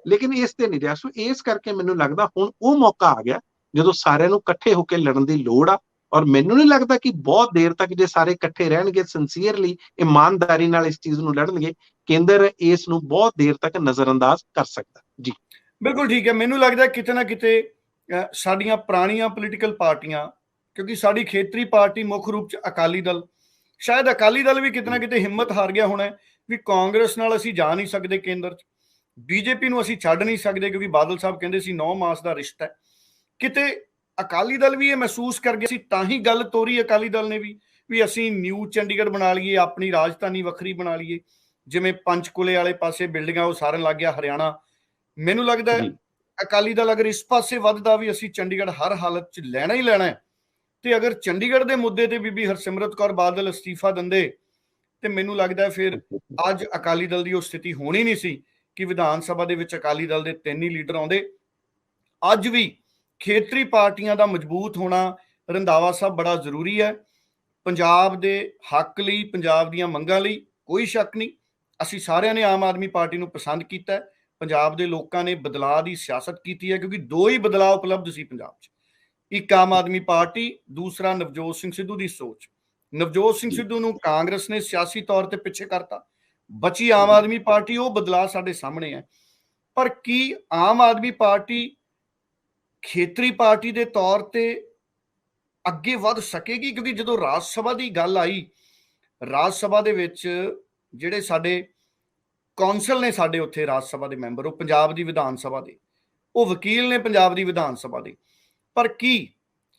S2: ਲੇਕਿਨ ਇਸ ਤੇ ਨਹੀਂ ਰਿਹਾ। ਸੋ ਇਸ ਕਰਕੇ ਮੈਨੂੰ ਲੱਗਦਾ ਹੁਣ ਉਹ ਮੌਕਾ ਆ ਗਿਆ ਜਦੋਂ ਸਾਰਿਆਂ ਨੂੰ ਇਕੱਠੇ ਹੋ ਕੇ ਲੜਨ ਦੀ ਲੋੜ ਆ। ਔਰ ਮੈਨੂੰ ਨਹੀਂ ਲੱਗਦਾ ਕਿ ਬਹੁਤ ਦੇਰ ਤੱਕ ਜੇ ਸਾਰੇ ਇਕੱਠੇ ਰਹਿਣਗੇ, ਸਿੰਸੀਅਰਲੀ, ਇਮਾਨਦਾਰੀ ਨਾਲ ਇਸ ਚੀਜ਼ ਨੂੰ ਲੜਨਗੇ, ਕੇਂਦਰ ਇਸ ਨੂੰ ਬਹੁਤ ਦੇਰ ਤੱਕ ਨਜ਼ਰਅੰਦਾਜ਼ ਕਰ ਸਕਦਾ। ਜੀ
S1: ਬਿਲਕੁਲ ਠੀਕ ਹੈ। ਮੈਨੂੰ ਲੱਗਦਾ ਕਿਤੇ ਨਾ ਕਿਤੇ ਸਾਡੀਆਂ ਪੁਰਾਣੀਆਂ ਪੋਲੀਟੀਕਲ ਪਾਰਟੀਆਂ, ਕਿਉਂਕਿ ਸਾਡੀ ਖੇਤਰੀ ਪਾਰਟੀ ਮੁੱਖ ਰੂਪ ਚ ਅਕਾਲੀ ਦਲ, ਸ਼ਾਇਦ ਅਕਾਲੀ ਦਲ ਵੀ ਕਿਤੇ ਨਾ ਕਿਤੇ ਹਿੰਮਤ ਹਾਰ ਗਿਆ ਹੋਣਾ ਵੀ ਕਾਂਗਰਸ ਨਾਲ ਅਸੀਂ ਜਾ ਨਹੀਂ ਸਕਦੇ ਕੇਂਦਰ ਚ, ਬੀਜੇਪੀ ਨੂੰ ਅਸੀਂ ਛੱਡ ਨਹੀਂ ਸਕਦੇ ਕਿਉਂਕਿ ਬਾਦਲ ਸਾਹਿਬ ਕਹਿੰਦੇ ਸੀ 9 ਮਾਸ ਦਾ ਰਿਸ਼ਤਾ ਹੈ। ਕਿਤੇ ਅਕਾਲੀ ਦਲ ਵੀ ਇਹ ਮਹਿਸੂਸ ਕਰ ਗਿਆ ਸੀ, ਤਾਂ ਹੀ ਗੱਲ ਤੋਰੀ ਅਕਾਲੀ ਦਲ ਨੇ ਵੀ ਅਸੀਂ ਨਿਊ ਚੰਡੀਗੜ੍ਹ ਬਣਾ ਲਈਏ, ਆਪਣੀ ਰਾਜਧਾਨੀ ਵੱਖਰੀ ਬਣਾ ਲਈਏ, ਜਿਵੇਂ ਪੰਚਕੂਲੇ ਵਾਲੇ ਪਾਸੇ ਬਿਲਡਿੰਗਾਂ ਉਸਾਰਨ ਲੱਗ ਗਿਆ ਹਰਿਆਣਾ। ਮੈਨੂੰ ਲੱਗਦਾ ਹੈ ਅਕਾਲੀ ਦਲ ਅਗਰ ਇਸ ਪਾਸੇ ਵੱਧਦਾ ਵੀ ਅਸੀਂ ਚੰਡੀਗੜ੍ਹ ਹਰ ਹਾਲਤ 'ਚ ਲੈਣਾ ਹੀ ਲੈਣਾ ਹੈ, ਤੇ ਅਗਰ ਚੰਡੀਗੜ੍ਹ ਦੇ ਮੁੱਦੇ ਤੇ ਬੀਬੀ ਹਰਸਿਮਰਤ ਕੌਰ ਬਾਦਲ ਅਸਤੀਫਾ ਦਿੰਦੇ ਤੇ ਮੈਨੂੰ ਲੱਗਦਾ ਫਿਰ ਅੱਜ ਅਕਾਲੀ ਦਲ ਦੀ ਉਹ ਸਥਿਤੀ ਹੋਣੀ ਨਹੀਂ ਸੀ ਕਿ ਵਿਧਾਨ ਸਭਾ ਦੇ ਵਿੱਚ ਅਕਾਲੀ ਦਲ ਦੇ 3 ਹੀ ਲੀਡਰ ਆਉਂਦੇ। ਅੱਜ ਵੀ ਖੇਤਰੀ ਪਾਰਟੀਆਂ ਦਾ ਮਜ਼ਬੂਤ ਹੋਣਾ, ਰੰਧਾਵਾ ਸਾਹਿਬ, ਬੜਾ ਜ਼ਰੂਰੀ ਹੈ ਪੰਜਾਬ ਦੇ ਹੱਕ ਲਈ, ਪੰਜਾਬ ਦੀਆਂ ਮੰਗਾਂ ਲਈ। ਕੋਈ ਸ਼ੱਕ ਨਹੀਂ, ਅਸੀਂ ਸਾਰਿਆਂ ਨੇ ਆਮ ਆਦਮੀ ਪਾਰਟੀ ਨੂੰ ਪਸੰਦ ਕੀਤਾ ਹੈ। ਪੰਜਾਬ ਦੇ ਲੋਕਾਂ ਨੇ ਬਦਲਾਅ ਦੀ ਸਿਆਸਤ ਕੀਤੀ ਹੈ, ਕਿਉਂਕਿ 2 ਹੀ ਬਦਲਾਅ ਉਪਲਬਧ ਸੀ ਪੰਜਾਬ 'ਚ, ਇੱਕ ਆਮ ਆਦਮੀ ਪਾਰਟੀ, ਦੂਸਰਾ ਨਵਜੋਤ ਸਿੰਘ ਸਿੱਧੂ ਦੀ ਸੋਚ। ਨਵਜੋਤ ਸਿੰਘ ਸਿੱਧੂ ਨੂੰ ਕਾਂਗਰਸ ਨੇ ਸਿਆਸੀ ਤੌਰ ਤੇ ਪਿੱਛੇ ਕਰਤਾ, ਬਚੀ ਆਮ ਆਦਮੀ ਪਾਰਟੀ। ਉਹ ਬਦਲਾਅ ਸਾਡੇ ਸਾਹਮਣੇ ਹੈ। ਪਰ ਕੀ ਆਮ ਆਦਮੀ ਪਾਰਟੀ ਖੇਤਰੀ ਪਾਰਟੀ ਦੇ ਤੌਰ ਤੇ ਅੱਗੇ ਵੱਧ ਸਕੇਗੀ? ਕਿਉਂਕਿ ਜਦੋਂ ਰਾਜ ਸਭਾ ਦੀ ਗੱਲ ਆਈ, ਰਾਜ ਸਭਾ ਦੇ ਵਿੱਚ ਜਿਹੜੇ ਸਾਡੇ ਕੌਂਸਲ ਨੇ, ਸਾਡੇ ਉੱਥੇ ਰਾਜ ਸਭਾ ਦੇ ਮੈਂਬਰ, ਉਹ ਪੰਜਾਬ ਦੀ ਵਿਧਾਨ ਸਭਾ ਦੇ, ਉਹ ਵਕੀਲ ਨੇ ਪੰਜਾਬ ਦੀ ਵਿਧਾਨ ਸਭਾ ਦੇ। ਪਰ ਕੀ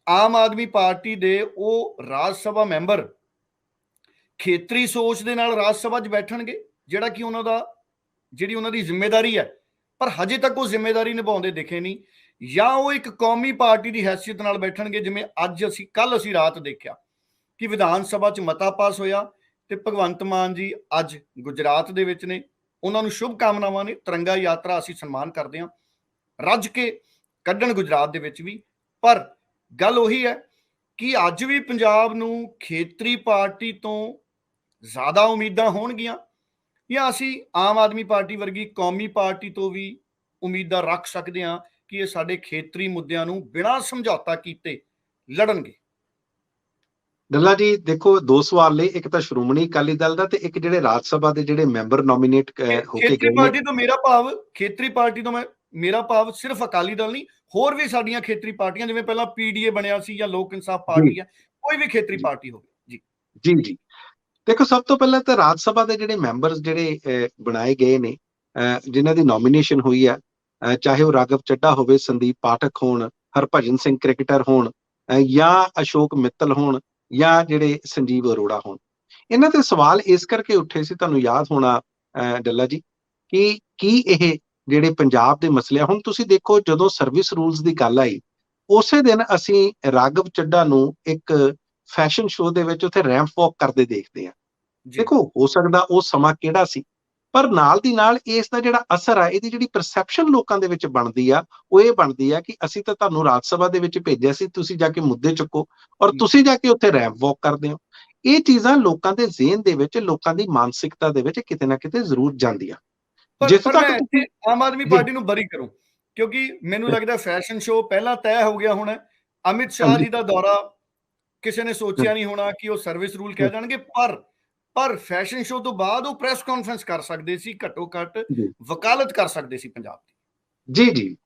S1: ਆਮ ਆਦਮੀ ਪਾਰਟੀ ਦੇ ਉਹ ਰਾਜ ਸਭਾ ਮੈਂਬਰ ਖੇਤਰੀ ਸੋਚ ਦੇ ਨਾਲ ਰਾਜ ਸਭਾ 'ਚ ਬੈਠਣਗੇ, ਜਿਹੜਾ ਕਿ ਜਿਹੜੀ ਉਹਨਾਂ ਦੀ ਜ਼ਿੰਮੇਵਾਰੀ ਹੈ? ਪਰ ਹਜੇ ਤੱਕ ਉਹ ਜ਼ਿੰਮੇਵਾਰੀ ਨਿਭਾਉਂਦੇ ਦਿਖੇ ਨਹੀਂ। ਜਾਂ ਉਹ ਇੱਕ ਕੌਮੀ ਪਾਰਟੀ ਦੀ ਹੈਸੀਅਤ ਨਾਲ ਬੈਠਣਗੇ, ਜਿਵੇਂ ਕੱਲ ਅਸੀਂ ਰਾਤ ਦੇਖਿਆ ਕਿ ਵਿਧਾਨ ਸਭਾ 'ਚ ਮਤਾ ਪਾਸ ਹੋਇਆ ਤੇ ਭਗਵੰਤ ਮਾਨ ਜੀ ਅੱਜ ਗੁਜਰਾਤ ਦੇ ਵਿੱਚ ਨੇ, ਉਹਨਾਂ ਨੂੰ ਸ਼ੁਭ ਕਾਮਨਾਵਾਂ ਨੇ। ਤਿਰੰਗਾ ਯਾਤਰਾ ਅਸੀਂ ਸਨਮਾਨ ਕਰਦੇ ਹਾਂ, ਰੱਜ ਕੇ ਕੱਢਣ ਗੁਜਰਾਤ ਦੇ ਵਿੱਚ ਵੀ। ਪਰ ਗੱਲ ਉਹੀ ਹੈ ਕਿ ਅੱਜ ਵੀ ਪੰਜਾਬ ਨੂੰ ਖੇਤਰੀ ਪਾਰਟੀ ਤੋਂ ਜ਼ਿਆਦਾ ਉਮੀਦਾਂ ਹੋਣਗੀਆਂ, ਜਾਂ ਅਸੀਂ ਆਮ ਆਦਮੀ ਪਾਰਟੀ ਵਰਗੀ ਕੌਮੀ ਪਾਰਟੀ ਤੋਂ ਵੀ ਉਮੀਦਾਂ ਰੱਖ ਸਕਦੇ ਹਾਂ ਕਿ ਇਹ ਸਾਡੇ ਖੇਤਰੀ ਮੁੱਦਿਆਂ ਨੂੰ ਬਿਨਾਂ ਸਮਝੌਤਾ ਕੀਤੇ ਲੜਨਗੇ?
S2: ਡੱਲਾ ਜੀ ਦੇਖੋ, 2 ਸਵਾਲ ਲਈ, ਇੱਕ ਤਾਂ ਸ਼੍ਰੋਮਣੀ ਅਕਾਲੀ ਦਲ ਦਾ ਤੇ ਇੱਕ ਜਿਹੜੇ ਰਾਜ ਸਭਾ ਦੇ ਜਿਹੜੇ ਮੈਂਬਰ ਨੋਮੀਨੇਟ ਹੋ ਕੇ
S1: ਖੇਤਰੀ
S2: ਗਏ
S1: ਪਾਰਟੀ ਤੋਂ ਮੇਰਾ ਭਾਵ, ਖੇਤਰੀ ਪਾਰਟੀ ਤੋਂ ਮੇਰਾ ਭਾਵ ਸਿਰਫ ਅਕਾਲੀ ਦਲ ਨਹੀਂ, ਹੋਰ ਵੀ ਸਾਡੀਆਂ ਖੇਤਰੀ ਪਾਰਟੀਆਂ, ਜਿਵੇਂ ਪਹਿਲਾਂ ਪੀਡੀਏ ਬਣਿਆ ਸੀ ਜਾਂ ਲੋਕ ਇਨਸਾਫ ਪਾਰਟੀ ਹੈ, ਕੋਈ ਵੀ ਖੇਤਰੀ ਪਾਰਟੀ ਹੋਵੇ। ਜੀ
S2: ਜੀ ਜੀ ਦੇਖੋ, ਸਭ ਤੋਂ ਪਹਿਲਾਂ ਤਾਂ ਰਾਜ ਸਭਾ ਦੇ ਜਿਹੜੇ ਮੈਂਬਰਸ ਜਿਹੜੇ ਬਣਾਏ ਗਏ ਨੇ, ਜਿਨ੍ਹਾਂ ਦੀ ਨੋਮੀਨੇਸ਼ਨ ਹੋਈ ਆ, ਚਾਹੇ ਉਹ ਰਾਘਵ ਚੱਡਾ ਹੋਵੇ, ਸੰਦੀਪ ਪਾਠਕ ਹੋਣ, ਹਰਭਜਨ ਸਿੰਘ ਕ੍ਰਿਕਟਰ ਹੋਣ, ਜਾਂ ਅਸ਼ੋਕ ਮਿੱਤਲ ਹੋਣ, ਜਾਂ ਜਿਹੜੇ ਸੰਜੀਵ ਅਰੋੜਾ ਹੋਣ, ਇਹਨਾਂ ਤੇ ਸਵਾਲ ਇਸ ਕਰਕੇ ਉੱਠੇ ਸੀ, ਤੁਹਾਨੂੰ ਯਾਦ ਹੋਣਾ ਡੱਲਾ ਜੀ, ਕਿ ਕੀ ਇਹ ਜਿਹੜੇ ਪੰਜਾਬ ਦੇ ਮਸਲੇ, ਹੁਣ ਤੁਸੀਂ ਦੇਖੋ ਜਦੋਂ ਸਰਵਿਸ ਰੂਲਸ ਦੀ ਗੱਲ ਆਈ, ਉਸੇ ਦਿਨ ਅਸੀਂ ਰਾਘਵ ਚੱਡਾ ਨੂੰ ਇੱਕ ਫੈਸ਼ਨ ਸ਼ੋਅ ਦੇ ਵਿੱਚ ਉੱਥੇ ਰੈਂਪ ਵਾਕ ਕਰਦੇ ਦੇਖਦੇ ਹਾਂ। ਦੇਖੋ, ਹੋ ਸਕਦਾ ਉਹ ਸਮਾਂ ਕਿਹੜਾ ਸੀ, ਪਰ ਨਾਲ ਦੀ ਨਾਲ ਇਸ ਦਾ ਜਿਹੜਾ ਅਸਰ ਆ, ਇਹਦੀ ਜਿਹੜੀ ਪਰਸੈਪਸ਼ਨ ਲੋਕਾਂ ਦੇ ਵਿੱਚ ਬਣਦੀ ਆ, ਉਹ ਇਹ ਬਣਦੀ ਆ ਕਿ ਅਸੀਂ ਤਾਂ ਤੁਹਾਨੂੰ ਰਾਜ ਸਭਾ ਦੇ ਵਿੱਚ ਭੇਜਿਆ ਸੀ, ਤੁਸੀਂ ਜਾ ਕੇ ਮੁੱਦੇ ਚੁੱਕੋ, ਔਰ ਤੁਸੀਂ ਜਾ ਕੇ ਉੱਥੇ ਰੈਂਪ ਵਾਕ ਕਰਦੇ ਹੋ। ਇਹ ਚੀਜ਼ਾਂ ਲੋਕਾਂ ਦੇ ਜ਼ਿਹਨ ਦੇ ਵਿੱਚ, ਲੋਕਾਂ ਦੀ ਮਾਨਸਿਕਤਾ ਦੇ ਵਿੱਚ ਕਿਤੇ ਨਾ ਕਿਤੇ ਜ਼ਰੂਰ ਜਾਂਦੀਆਂ।
S1: ਪਰ ਮੈਂ ਇੱਥੇ ਆਮ ਆਦਮੀ ਪਾਰਟੀ ਨੂੰ ਬਰੀ ਕਰੂੰ, ਕਿਉਂਕਿ ਮੈਨੂੰ ਲੱਗਦਾ ਫੈਸ਼ਨ ਸ਼ੋਅ ਪਹਿਲਾਂ ਤੈਅ ਹੋ ਗਿਆ ਹੋਣਾ। ਅਮਿਤ ਸ਼ਾਹ ਜੀ ਦਾ ਦੌਰਾ ਕਿਸੇ ਨੇ ਸੋਚਿਆ ਨਹੀਂ ਹੋਣਾ ਕਿ ਉਹ ਸਰਵਿਸ ਰੂਲ ਕਹਿ ਜਾਣਗੇ, ਪਰ ਫੈਸ਼ਨ ਸ਼ੋਅ ਤੋਂ ਬਾਅਦ ਉਹ ਪ੍ਰੈਸ ਕਾਨਫਰੰਸ ਕਰ ਸਕਦੇ ਸੀ, ਘੱਟੋ ਘੱਟ ਵਕਾਲਤ ਕਰ ਸਕਦੇ ਸੀ ਪੰਜਾਬ ਦੀ।
S2: ਜੀ ਜੀ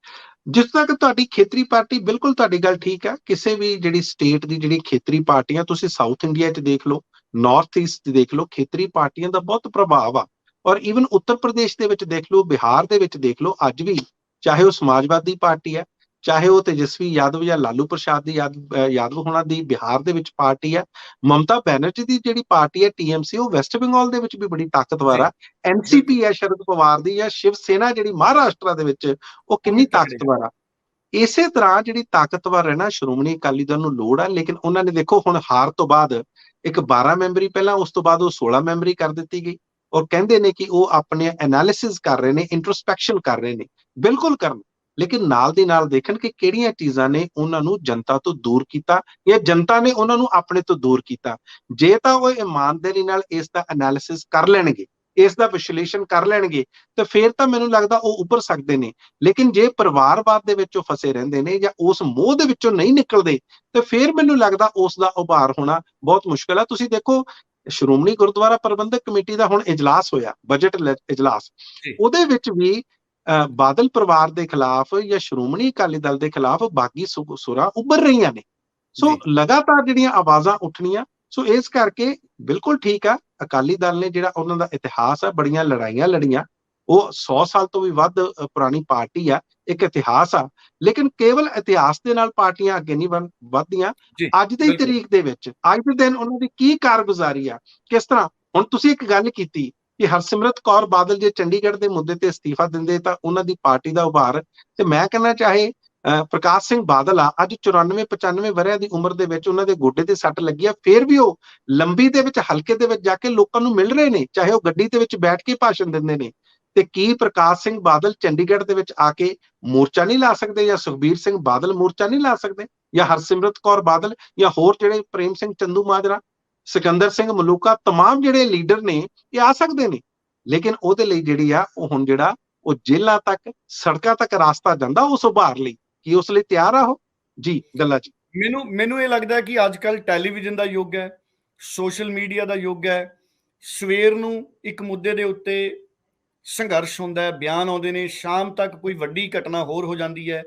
S2: ਜਿਸ ਤੱਕ ਤੁਹਾਡੀ ਖੇਤਰੀ ਪਾਰਟੀ, ਬਿਲਕੁਲ ਤੁਹਾਡੀ ਗੱਲ ਠੀਕ ਹੈ। ਕਿਸੇ ਵੀ ਜਿਹੜੀ ਸਟੇਟ ਦੀ ਜਿਹੜੀ ਖੇਤਰੀ ਪਾਰਟੀਆਂ, ਤੁਸੀਂ ਸਾਊਥ ਇੰਡੀਆ 'ਚ ਦੇਖ ਲਓ, ਨਾਰਥ ਈਸਟ 'ਚ ਦੇਖ ਲਓ, ਖੇਤਰੀ ਪਾਰਟੀਆਂ ਦਾ ਬਹੁਤ ਪ੍ਰਭਾਵ ਆ। ਔਰ ਈਵਨ ਉੱਤਰ ਪ੍ਰਦੇਸ਼ ਦੇ ਵਿੱਚ ਦੇਖ ਲਓ, ਬਿਹਾਰ ਦੇ ਵਿੱਚ ਦੇਖ ਲਓ, ਅੱਜ ਵੀ ਚਾਹੇ ਉਹ ਸਮਾਜਵਾਦੀ ਪਾਰਟੀ ਹੈ, ਚਾਹੇ ਉਹ ਤੇਜਸਵੀ ਯਾਦਵ ਜਾਂ ਲਾਲੂ ਪ੍ਰਸਾਦ ਦੀ ਯਾਦਵ ਹੋਣਾ ਦੀ ਬਿਹਾਰ ਦੇ ਵਿੱਚ ਪਾਰਟੀ ਹੈ, ਮਮਤਾ ਬੈਨਰਜੀ ਦੀ ਜਿਹੜੀ ਪਾਰਟੀ ਹੈ TMC, ਉਹ ਵੈਸਟ ਬੰਗਾਲ ਦੇ ਵਿੱਚ ਵੀ ਬੜੀ ਤਾਕਤਵਰ
S1: ਜੀ
S2: ਆ।
S1: ਬਿਲਕੁਲ
S2: NCP ਹੈ ਸ਼ਰਦ ਪਵਾਰ ਦੀ, ਜਾਂ ਸ਼ਿਵ ਸੈਨਾ ਜਿਹੜੀ ਮਹਾਰਾਸ਼ਟਰ ਦੇ ਵਿੱਚ, ਉਹ
S1: ਉਹ ਵੀ
S2: ਕਿੰਨੀ
S1: ਤਕੜੇ ਆ।
S2: ਤਾਕਤਵਰ ਆ। ਇਸੇ ਤਰ੍ਹਾਂ ਜਿਹੜੀ ਤਾਕਤਵਰ ਹੈ ਨਾ, ਸ਼੍ਰੋਮਣੀ ਅਕਾਲੀ ਦਲ ਨੂੰ ਲੋੜ ਆ। ਲੇਕਿਨ ਉਹਨਾਂ ਨੇ ਦੇਖੋ ਹੁਣ ਹਾਰ ਤੋਂ ਬਾਅਦ ਇੱਕ 12 ਮੈਂਬਰੀ, ਪਹਿਲਾਂ ਉਸ ਤੋਂ ਬਾਅਦ ਉਹ 16 ਮੈਂਬਰੀ ਕਰ ਦਿੱਤੀ ਗਈ, ਔਰ ਕਹਿੰਦੇ ਨੇ ਕਿ ਉਹ ਆਪਣੇ ਐਨਾਲਿਸਿਸ ਕਰ ਰਹੇ ਨੇ, ਇੰਟਰੋਸਪੈਕਸ਼ਨ ਕਰ ਰਹੇ ਨੇ। ਬਿਲਕੁਲ ਕਰਨ, ਲੇਕਿਨ ਨਾਲ ਦੀ ਨਾਲ ਦੇਖਣ ਕਿ ਕਿਹੜੀਆਂ ਚੀਜ਼ਾਂ ਨੇ ਉਹਨਾਂ ਨੂੰ ਜਨਤਾ ਤੋਂ ਦੂਰ ਕੀਤਾ, ਜਾਂ ਜਨਤਾ ਨੇ ਉਹਨਾਂ ਨੂੰ ਆਪਣੇ ਤੋਂ ਦੂਰ ਕੀਤਾ। ਜੇ ਤਾਂ ਉਹ ਇਮਾਨਦਾਰੀ ਨਾਲ ਇਸ ਦਾ ਐਨਾਲਿਸਿਸ ਕਰ ਲੈਣਗੇ, ਇਸ ਦਾ ਵਿਸ਼ਲੇਸ਼ਣ ਕਰ ਲੈਣਗੇ, ਤੇ ਫਿਰ ਤਾਂ ਮੈਨੂੰ ਲੱਗਦਾ ਉਹ ਉੱਭਰ ਸਕਦੇ ਨੇ। ਲੇਕਿਨ ਜੇ ਪਰਿਵਾਰਵਾਦ ਦੇ ਵਿੱਚ ਉਹ ਫਸੇ ਰਹਿੰਦੇ ਨੇ, ਜਾਂ ਉਸ ਮੋਹ ਦੇ ਵਿੱਚੋਂ ਨਹੀਂ ਨਿਕਲਦੇ, ਤੇ ਫਿਰ ਮੈਨੂੰ ਲੱਗਦਾ ਉਸ ਦਾ ਉਭਾਰ ਹੋਣਾ ਬਹੁਤ ਮੁਸ਼ਕਲ ਆ। ਤੁਸੀਂ ਦੇਖੋ, ਸ਼੍ਰੋਮਣੀ ਗੁਰਦੁਆਰਾ ਪ੍ਰਬੰਧਕ ਕਮੇਟੀ ਦਾ ਹੁਣ ਇਜਲਾਸ ਹੋਇਆ, ਬਜਟ ਇਜਲਾਸ,
S1: ਜੀ
S2: ਉਹਦੇ ਵਿੱਚ ਵੀ ਬਾਦਲ ਪਰਿਵਾਰ ਦੇ ਖਿਲਾਫ ਜਾਂ ਸ਼੍ਰੋਮਣੀ ਅਕਾਲੀ ਦਲ ਦੇ ਖਿਲਾਫ ਬਾਗੀ ਸੁਰਾਂ ਉੱਭਰ ਰਹੀਆਂ ਨੇ। ਸੋ
S1: ਜੀ
S2: ਲਗਾਤਾਰ ਜਿਹੜੀਆਂ ਆਵਾਜ਼ਾਂ ਉੱਠਣੀਆਂ। ਸੋ ਇਸ ਕਰਕੇ ਬਿਲਕੁਲ ਠੀਕ ਆ, ਅਕਾਲੀ ਦਲ ਨੇ ਜਿਹੜਾ ਉਹਨਾਂ ਦਾ ਇਤਿਹਾਸ ਆ, ਬੜੀਆਂ ਲੜਾਈਆਂ ਲੜੀਆਂ, ਉਹ 100 ਸਾਲ ਤੋਂ ਵੀ ਵੱਧ ਪੁਰਾਣੀ ਪਾਰਟੀ ਆ, ਇੱਕ ਇਤਿਹਾਸ ਆ। ਲੇਕਿਨ ਕੇਵਲ ਇਤਿਹਾਸ ਦੇ ਨਾਲ ਪਾਰਟੀਆਂ ਅੱਗੇ ਨਹੀਂ ਵੱਧਦੀਆਂ।
S1: ਜੀ
S2: ਅੱਜ ਦੀ
S1: ਬਿਲਕੁਲ
S2: ਤਰੀਕ ਦੇ ਵਿੱਚ, ਅੱਜ ਦੇ ਦਿਨ ਉਹਨਾਂ ਦੀ ਕੀ ਕਾਰਗੁਜ਼ਾਰੀ ਆ, ਕਿਸ ਤਰ੍ਹਾਂ। ਹੁਣ ਤੁਸੀਂ ਇੱਕ ਗੱਲ ਕੀਤੀ ਕਿ ਹਰਸਿਮਰਤ ਕੌਰ ਬਾਦਲ ਜੇ ਚੰਡੀਗੜ੍ਹ ਦੇ ਮੁੱਦੇ ਤੇ ਅਸਤੀਫਾ ਦਿੰਦੇ ਤਾਂ ਉਹਨਾਂ ਦੀ ਪਾਰਟੀ ਦਾ ਉਭਾਰ, ਤੇ ਮੈਂ ਕਹਿੰਦਾ ਚਾਹੇ ਪ੍ਰਕਾਸ਼ ਸਿੰਘ ਬਾਦਲ ਆ, ਅੱਜ 94-95 ਵਰ੍ਹਿਆਂ ਦੀ ਉਮਰ ਦੇ ਵਿੱਚ ਉਹਨਾਂ ਦੇ ਗੋਡੇ ਤੇ ਸੱਟ ਲੱਗੀ ਆ, ਫਿਰ ਵੀ ਉਹ ਲੰਬੀ ਦੇ ਵਿੱਚ, ਹਲਕੇ ਦੇ ਵਿੱਚ ਜਾ ਕੇ ਲੋਕਾਂ ਨੂੰ ਮਿਲ ਰਹੇ ਨੇ, ਚਾਹੇ ਉਹ ਗੱਡੀ ਦੇ ਵਿੱਚ ਬੈਠ ਕੇ ਭਾਸ਼ਣ ਦਿੰਦੇ ਨੇ। ਤੇ ਕੀ ਪ੍ਰਕਾਸ਼ ਸਿੰਘ ਬਾਦਲ ਚੰਡੀਗੜ੍ਹ ਦੇ ਵਿੱਚ ਆ ਕੇ ਮੋਰਚਾ ਨਹੀਂ ਲਾ ਸਕਦੇ, ਜਾਂ ਸੁਖਬੀਰ ਸਿੰਘ ਬਾਦਲ ਮੋਰਚਾ ਨਹੀਂ ਲਾ ਸਕਦੇ, ਜਾਂ ਹਰਸਿਮਰਤ ਕੌਰ ਬਾਦਲ, ਜਾਂ ਹੋਰ ਜਿਹੜੇ ਪ੍ਰੇਮ ਸਿੰਘ ਚੰਦੂਮਾਜਰਾ, ਸਿਕੰਦਰ ਸਿੰਘ ਮਲੂਕਾ, तमाम ਜਿਹੜੇ ਲੀਡਰ ਨੇ, ਇਹ ਆ ਸਕਦੇ ਨੇ। ਲੇਕਿਨ ਉਹਦੇ ਲਈ ਜਿਹੜੀ ਆ, ਉਹ ਹੁਣ ਜਿਹੜਾ ਉਹ ਜੇਲ੍ਹਾਂ ਤੱਕ, ਸੜਕਾਂ ਤੱਕ ਰਾਸਤਾ ਜਾਂਦਾ ਉਸ ਉਭਾਰ ਲਈ, ਕੀ ਉਸ ਲਈ ਤਿਆਰ ਆ ਉਹ? ਜੀ ਗੱਲਾਂ ਜੀ।
S1: ਮੈਨੂੰ ਇਹ ਲੱਗਦਾ ਕਿ ਅੱਜ ਕੱਲ ਟੈਲੀਵਿਜ਼ਨ ਦਾ ਯੁੱਗ ਹੈ, ਸੋਸ਼ਲ ਮੀਡੀਆ ਦਾ ਯੁੱਗ ਹੈ। ਸਵੇਰ ਨੂੰ ਇੱਕ ਮੁੱਦੇ ਦੇ ਉੱਤੇ ਸੰਘਰਸ਼ ਹੁੰਦਾ ਹੈ, ਬਿਆਨ ਆਉਂਦੇ ਨੇ, ਸ਼ਾਮ ਤੱਕ ਕੋਈ ਵੱਡੀ ਘਟਨਾ ਹੋਰ ਹੋ ਜਾਂਦੀ ਹੈ,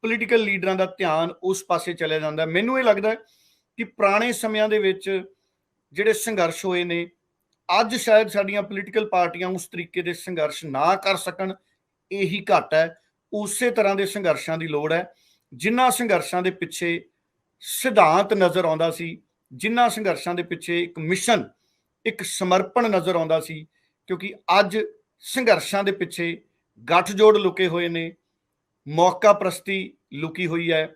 S1: ਪੋਲੀਟੀਕਲ ਲੀਡਰਾਂ ਦਾ ਧਿਆਨ ਉਸ ਪਾਸੇ ਚਲਿਆ ਜਾਂਦਾ। ਮੈਨੂੰ ਇਹ ਲੱਗਦਾ ਕਿ ਪੁਰਾਣੇ ਸਮਿਆਂ ਦੇ ਵਿੱਚ ਜਿਹੜੇ ਸੰਘਰਸ਼ ਹੋਏ ਨੇ, ਅੱਜ ਸ਼ਾਇਦ ਸਾਡੀਆਂ ਪੋਲੀਟੀਕਲ ਪਾਰਟੀਆਂ ਉਸ ਤਰੀਕੇ ਦੇ ਸੰਘਰਸ਼ ਨਾ ਕਰ ਸਕਣ, ਇਹੀ ਘੱਟ ਹੈ। ਉਸੇ ਤਰ੍ਹਾਂ ਦੇ ਸੰਘਰਸ਼ਾਂ ਦੀ ਲੋੜ ਹੈ, ਜਿਨ੍ਹਾਂ ਸੰਘਰਸ਼ਾਂ ਦੇ ਪਿੱਛੇ ਸਿਧਾਂਤ ਨਜ਼ਰ ਆਉਂਦਾ ਸੀ, ਜਿਨ੍ਹਾਂ ਸੰਘਰਸ਼ਾਂ ਦੇ ਪਿੱਛੇ ਇੱਕ ਮਿਸ਼ਨ, ਇੱਕ ਸਮਰਪਣ ਨਜ਼ਰ ਆਉਂਦਾ ਸੀ। ਕਿਉਂਕਿ ਅੱਜ ਸੰਘਰਸ਼ਾਂ ਦੇ ਪਿੱਛੇ ਗੱਠਜੋੜ ਲੁਕੇ ਹੋਏ ਨੇ, ਮੌਕਾ ਪ੍ਰਸਤੀ ਲੁਕੀ ਹੋਈ ਹੈ,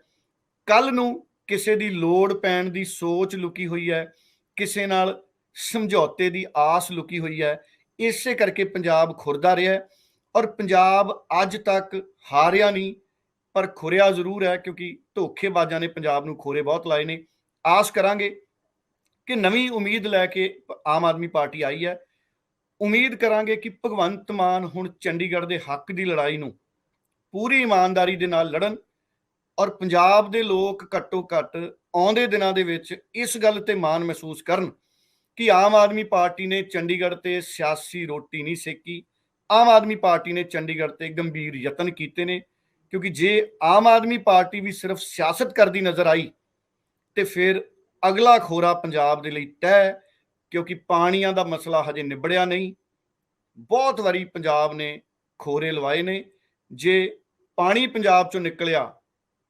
S1: ਕੱਲ ਨੂੰ ਕਿਸੇ ਦੀ ਲੋੜ ਪੈਣ ਦੀ ਸੋਚ ਲੁਕੀ ਹੋਈ ਹੈ, ਕਿਸੇ ਨਾਲ ਸਮਝੌਤੇ ਦੀ ਆਸ ਲੁਕੀ ਹੋਈ ਹੈ। ਇਸੇ ਕਰਕੇ ਪੰਜਾਬ ਖੁਰਦਾ ਰਿਹਾ, ਔਰ ਪੰਜਾਬ ਅੱਜ ਤੱਕ ਹਾਰਿਆ ਨਹੀਂ, ਪਰ ਖੁਰਿਆ ਜ਼ਰੂਰ ਹੈ, ਕਿਉਂਕਿ ਧੋਖੇਬਾਜ਼ਾਂ ਨੇ ਪੰਜਾਬ ਨੂੰ ਖੋਰੇ ਬਹੁਤ ਲਾਏ ਨੇ। ਆਸ ਕਰਾਂਗੇ ਕਿ ਨਵੀਂ ਉਮੀਦ ਲੈ ਕੇ ਆਮ ਆਦਮੀ ਪਾਰਟੀ ਆਈ ਹੈ। ਉਮੀਦ ਕਰਾਂਗੇ ਕਿ ਭਗਵੰਤ ਮਾਨ ਹੁਣ ਚੰਡੀਗੜ੍ਹ ਦੇ ਹੱਕ ਦੀ ਲੜਾਈ ਨੂੰ ਪੂਰੀ ਇਮਾਨਦਾਰੀ ਦੇ ਨਾਲ ਲੜਨ, ਔਰ ਪੰਜਾਬ ਦੇ ਲੋਕ ਘੱਟੋ ਘੱਟ ਆਉਂਦੇ ਦਿਨਾਂ ਦੇ ਵਿੱਚ ਇਸ ਗੱਲ ਤੇ ਮਾਣ ਮਹਿਸੂਸ ਕਰਨ ਕਿ ਆਮ ਆਦਮੀ ਪਾਰਟੀ ਨੇ ਚੰਡੀਗੜ੍ਹ ਤੇ ਸਿਆਸੀ ਰੋਟੀ ਨਹੀਂ ਸੇਕੀ। ਆਮ ਆਦਮੀ ਪਾਰਟੀ ਨੇ ਚੰਡੀਗੜ੍ਹ ਤੇ ਗੰਭੀਰ ਯਤਨ ਕੀਤੇ ਨੇ। ਕਿਉਂਕਿ ਜੇ ਆਮ ਆਦਮੀ ਪਾਰਟੀ ਵੀ ਸਿਰਫ ਸਿਆਸਤ ਕਰਦੀ ਨਜ਼ਰ ਆਈ ਤੇ ਫਿਰ ਅਗਲਾ ਖੋਰਾ ਪੰਜਾਬ ਦੇ ਲਈ ਤੈਅ, ਕਿਉਂਕਿ ਪਾਣੀਆਂ ਦਾ ਮਸਲਾ ਹਜੇ ਨਿਬੜਿਆ ਨਹੀਂ। ਬਹੁਤ ਵਾਰੀ ਪੰਜਾਬ ਨੇ ਖੋਰੇ ਲਵਾਏ ਨੇ। ਜੇ ਪਾਣੀ ਪੰਜਾਬ ਚੋਂ ਨਿਕਲਿਆ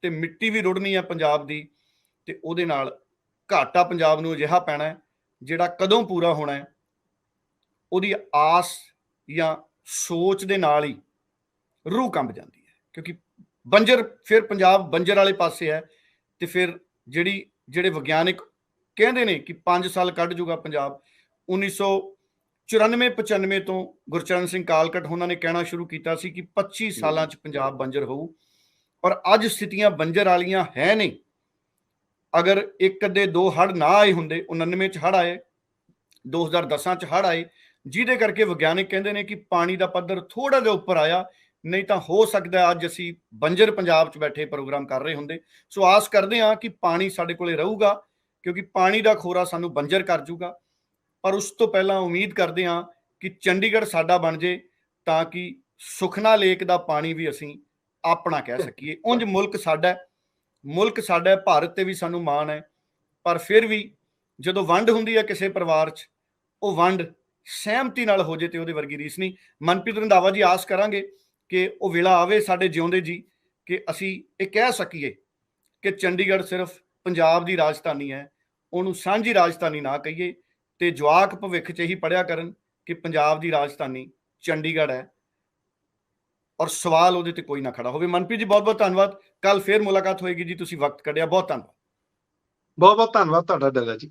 S1: ਤੇ ਮਿੱਟੀ ਵੀ ਰੁੜਨੀ ਹੈ ਪੰਜਾਬ ਦੀ, ਤੇ ਉਹਦੇ ਨਾਲ ਘਾਟਾ ਪੰਜਾਬ ਨੂੰ ਅਜਿਹਾ ਪੈਣਾ ਹੈ ਜਿਹੜਾ ਕਦੋਂ ਪੂਰਾ ਹੋਣਾ ਹੈ, ਉਹਦੀ ਆਸ ਜਾਂ ਸੋਚ ਦੇ ਨਾਲ ਹੀ ਰੂਹ ਕੰਬ ਜਾਂਦੀ ਹੈ। ਕਿਉਂਕਿ ਬੰਜਰ, ਫਿਰ ਪੰਜਾਬ ਬੰਜਰ ਵਾਲੇ ਪਾਸੇ ਹੈ, ਤੇ ਫਿਰ ਜਿਹੜੇ ਵਿਗਿਆਨਿਕ ਕਹਿੰਦੇ ਨੇ ਕਿ 5 ਸਾਲ ਕੱਢ ਜੂਗਾ ਪੰਜਾਬ। 1994-95 ਤੋਂ ਗੁਰਚਰਨ ਸਿੰਘ ਕਾਲਕਟ ਉਹਨਾਂ ਨੇ ਕਹਿਣਾ ਸ਼ੁਰੂ ਕੀਤਾ ਸੀ ਕਿ 25 ਸਾਲਾਂ 'ਚ ਪੰਜਾਬ ਬੰਜਰ ਹੋਊ, ਔਰ ਅੱਜ ਸਥਿਤੀਆਂ ਬੰਜਰ ਵਾਲੀਆਂ ਹੈ ਨਹੀਂ। ਅਗਰ ਇੱਕ ਅੱਧੇ ਦੋ ਹੜ੍ਹ ਨਾ ਆਏ ਹੁੰਦੇ, 99 'ਚ ਹੜ੍ਹ ਆਏ, 2010 'ਚ ਹੜ੍ਹ ਆਏ, ਜਿਹਦੇ ਕਰਕੇ ਵਿਗਿਆਨਿਕ ਕਹਿੰਦੇ ਨੇ ਕਿ ਪਾਣੀ ਦਾ ਪੱਧਰ ਥੋੜਾ ਜਿਹਾ ਉੱਪਰ ਆਇਆ, ਨਹੀਂ ਤਾਂ ਹੋ ਸਕਦਾ ਅੱਜ ਅਸੀਂ ਬੰਜਰ ਪੰਜਾਬ 'ਚ ਬੈਠੇ ਪ੍ਰੋਗਰਾਮ ਕਰ ਰਹੇ ਹੁੰਦੇ। ਸੋ ਆਸ ਕਰਦੇ ਹਾਂ ਕਿ ਪਾਣੀ ਸਾਡੇ ਕੋਲੇ ਰਹੂਗਾ, ਕਿਉਂਕਿ ਪਾਣੀ ਦਾ ਖੋਰਾ ਸਾਨੂੰ ਬੰਜਰ ਕਰ ਜੂਗਾ। ਪਰ ਉਸ ਤੋਂ ਪਹਿਲਾਂ ਉਮੀਦ ਕਰਦੇ ਹਾਂ ਕਿ ਚੰਡੀਗੜ੍ਹ ਸਾਡਾ ਬਣ ਜੇ, ਤਾਂ ਕਿ ਸੁਖਨਾ ਲੇਕ ਦਾ ਪਾਣੀ ਵੀ ਅਸੀਂ ਆਪਣਾ ਕਹਿ ਸਕੀਏ। ਉਂਝ ਮੁਲਕ ਸਾਡਾ, ਭਾਰਤ ਤੇ ਵੀ ਸਾਨੂੰ ਮਾਣ ਹੈ, ਪਰ ਫਿਰ ਵੀ ਜਦੋਂ ਵੰਡ ਹੁੰਦੀ ਹੈ ਕਿਸੇ ਪਰਿਵਾਰ 'ਚ, ਉਹ ਵੰਡ ਸਹਿਮਤੀ ਨਾਲ ਹੋ ਜੇ ਤੇ ਉਹਦੇ ਵਰਗੀ ਰੀਸ ਨਹੀਂ। ਮਨਪ੍ਰੀਤ ਰੰਧਾਵਾ ਜੀ, ਆਸ ਕਰਾਂਗੇ ਕਿ ਉਹ ਵੇਲਾ ਆਵੇ ਸਾਡੇ ਜਿਉਂਦੇ ਜੀ ਕਿ ਅਸੀਂ ਇਹ ਕਹਿ ਸਕੀਏ ਕਿ ਚੰਡੀਗੜ੍ਹ ਸਿਰਫ ਪੰਜਾਬ ਦੀ ਰਾਜਧਾਨੀ ਹੈ, ਉਹਨੂੰ ਸਾਂਝੀ ਰਾਜਧਾਨੀ ਨਾ ਕਹੀਏ, ਤੇ ਜਵਾਕ ਭਵਿੱਖ 'ਚ ਇਹੀ ਪੜ੍ਹਿਆ ਕਰਨ ਕਿ ਪੰਜਾਬ ਦੀ ਰਾਜਧਾਨੀ ਚੰਡੀਗੜ੍ਹ ਹੈ, ਔਰ ਸਵਾਲ ਉਹਦੇ ਤੇ ਕੋਈ ਨਾ ਖੜਾ ਹੋਵੇ। ਮਨਪ੍ਰੀਤ ਜੀ, ਬਹੁਤ ਬਹੁਤ ਧੰਨਵਾਦ। ਕੱਲ ਫੇਰ ਮੁਲਾਕਾਤ ਹੋਏਗੀ ਜੀ, ਤੁਸੀਂ ਵਕਤ ਕੱਢਿਆ, ਬਹੁਤ ਧੰਨਵਾਦ।
S2: ਬਹੁਤ ਬਹੁਤ ਧੰਨਵਾਦ ਤੁਹਾਡਾ ਡੱਲਾ ਜੀ।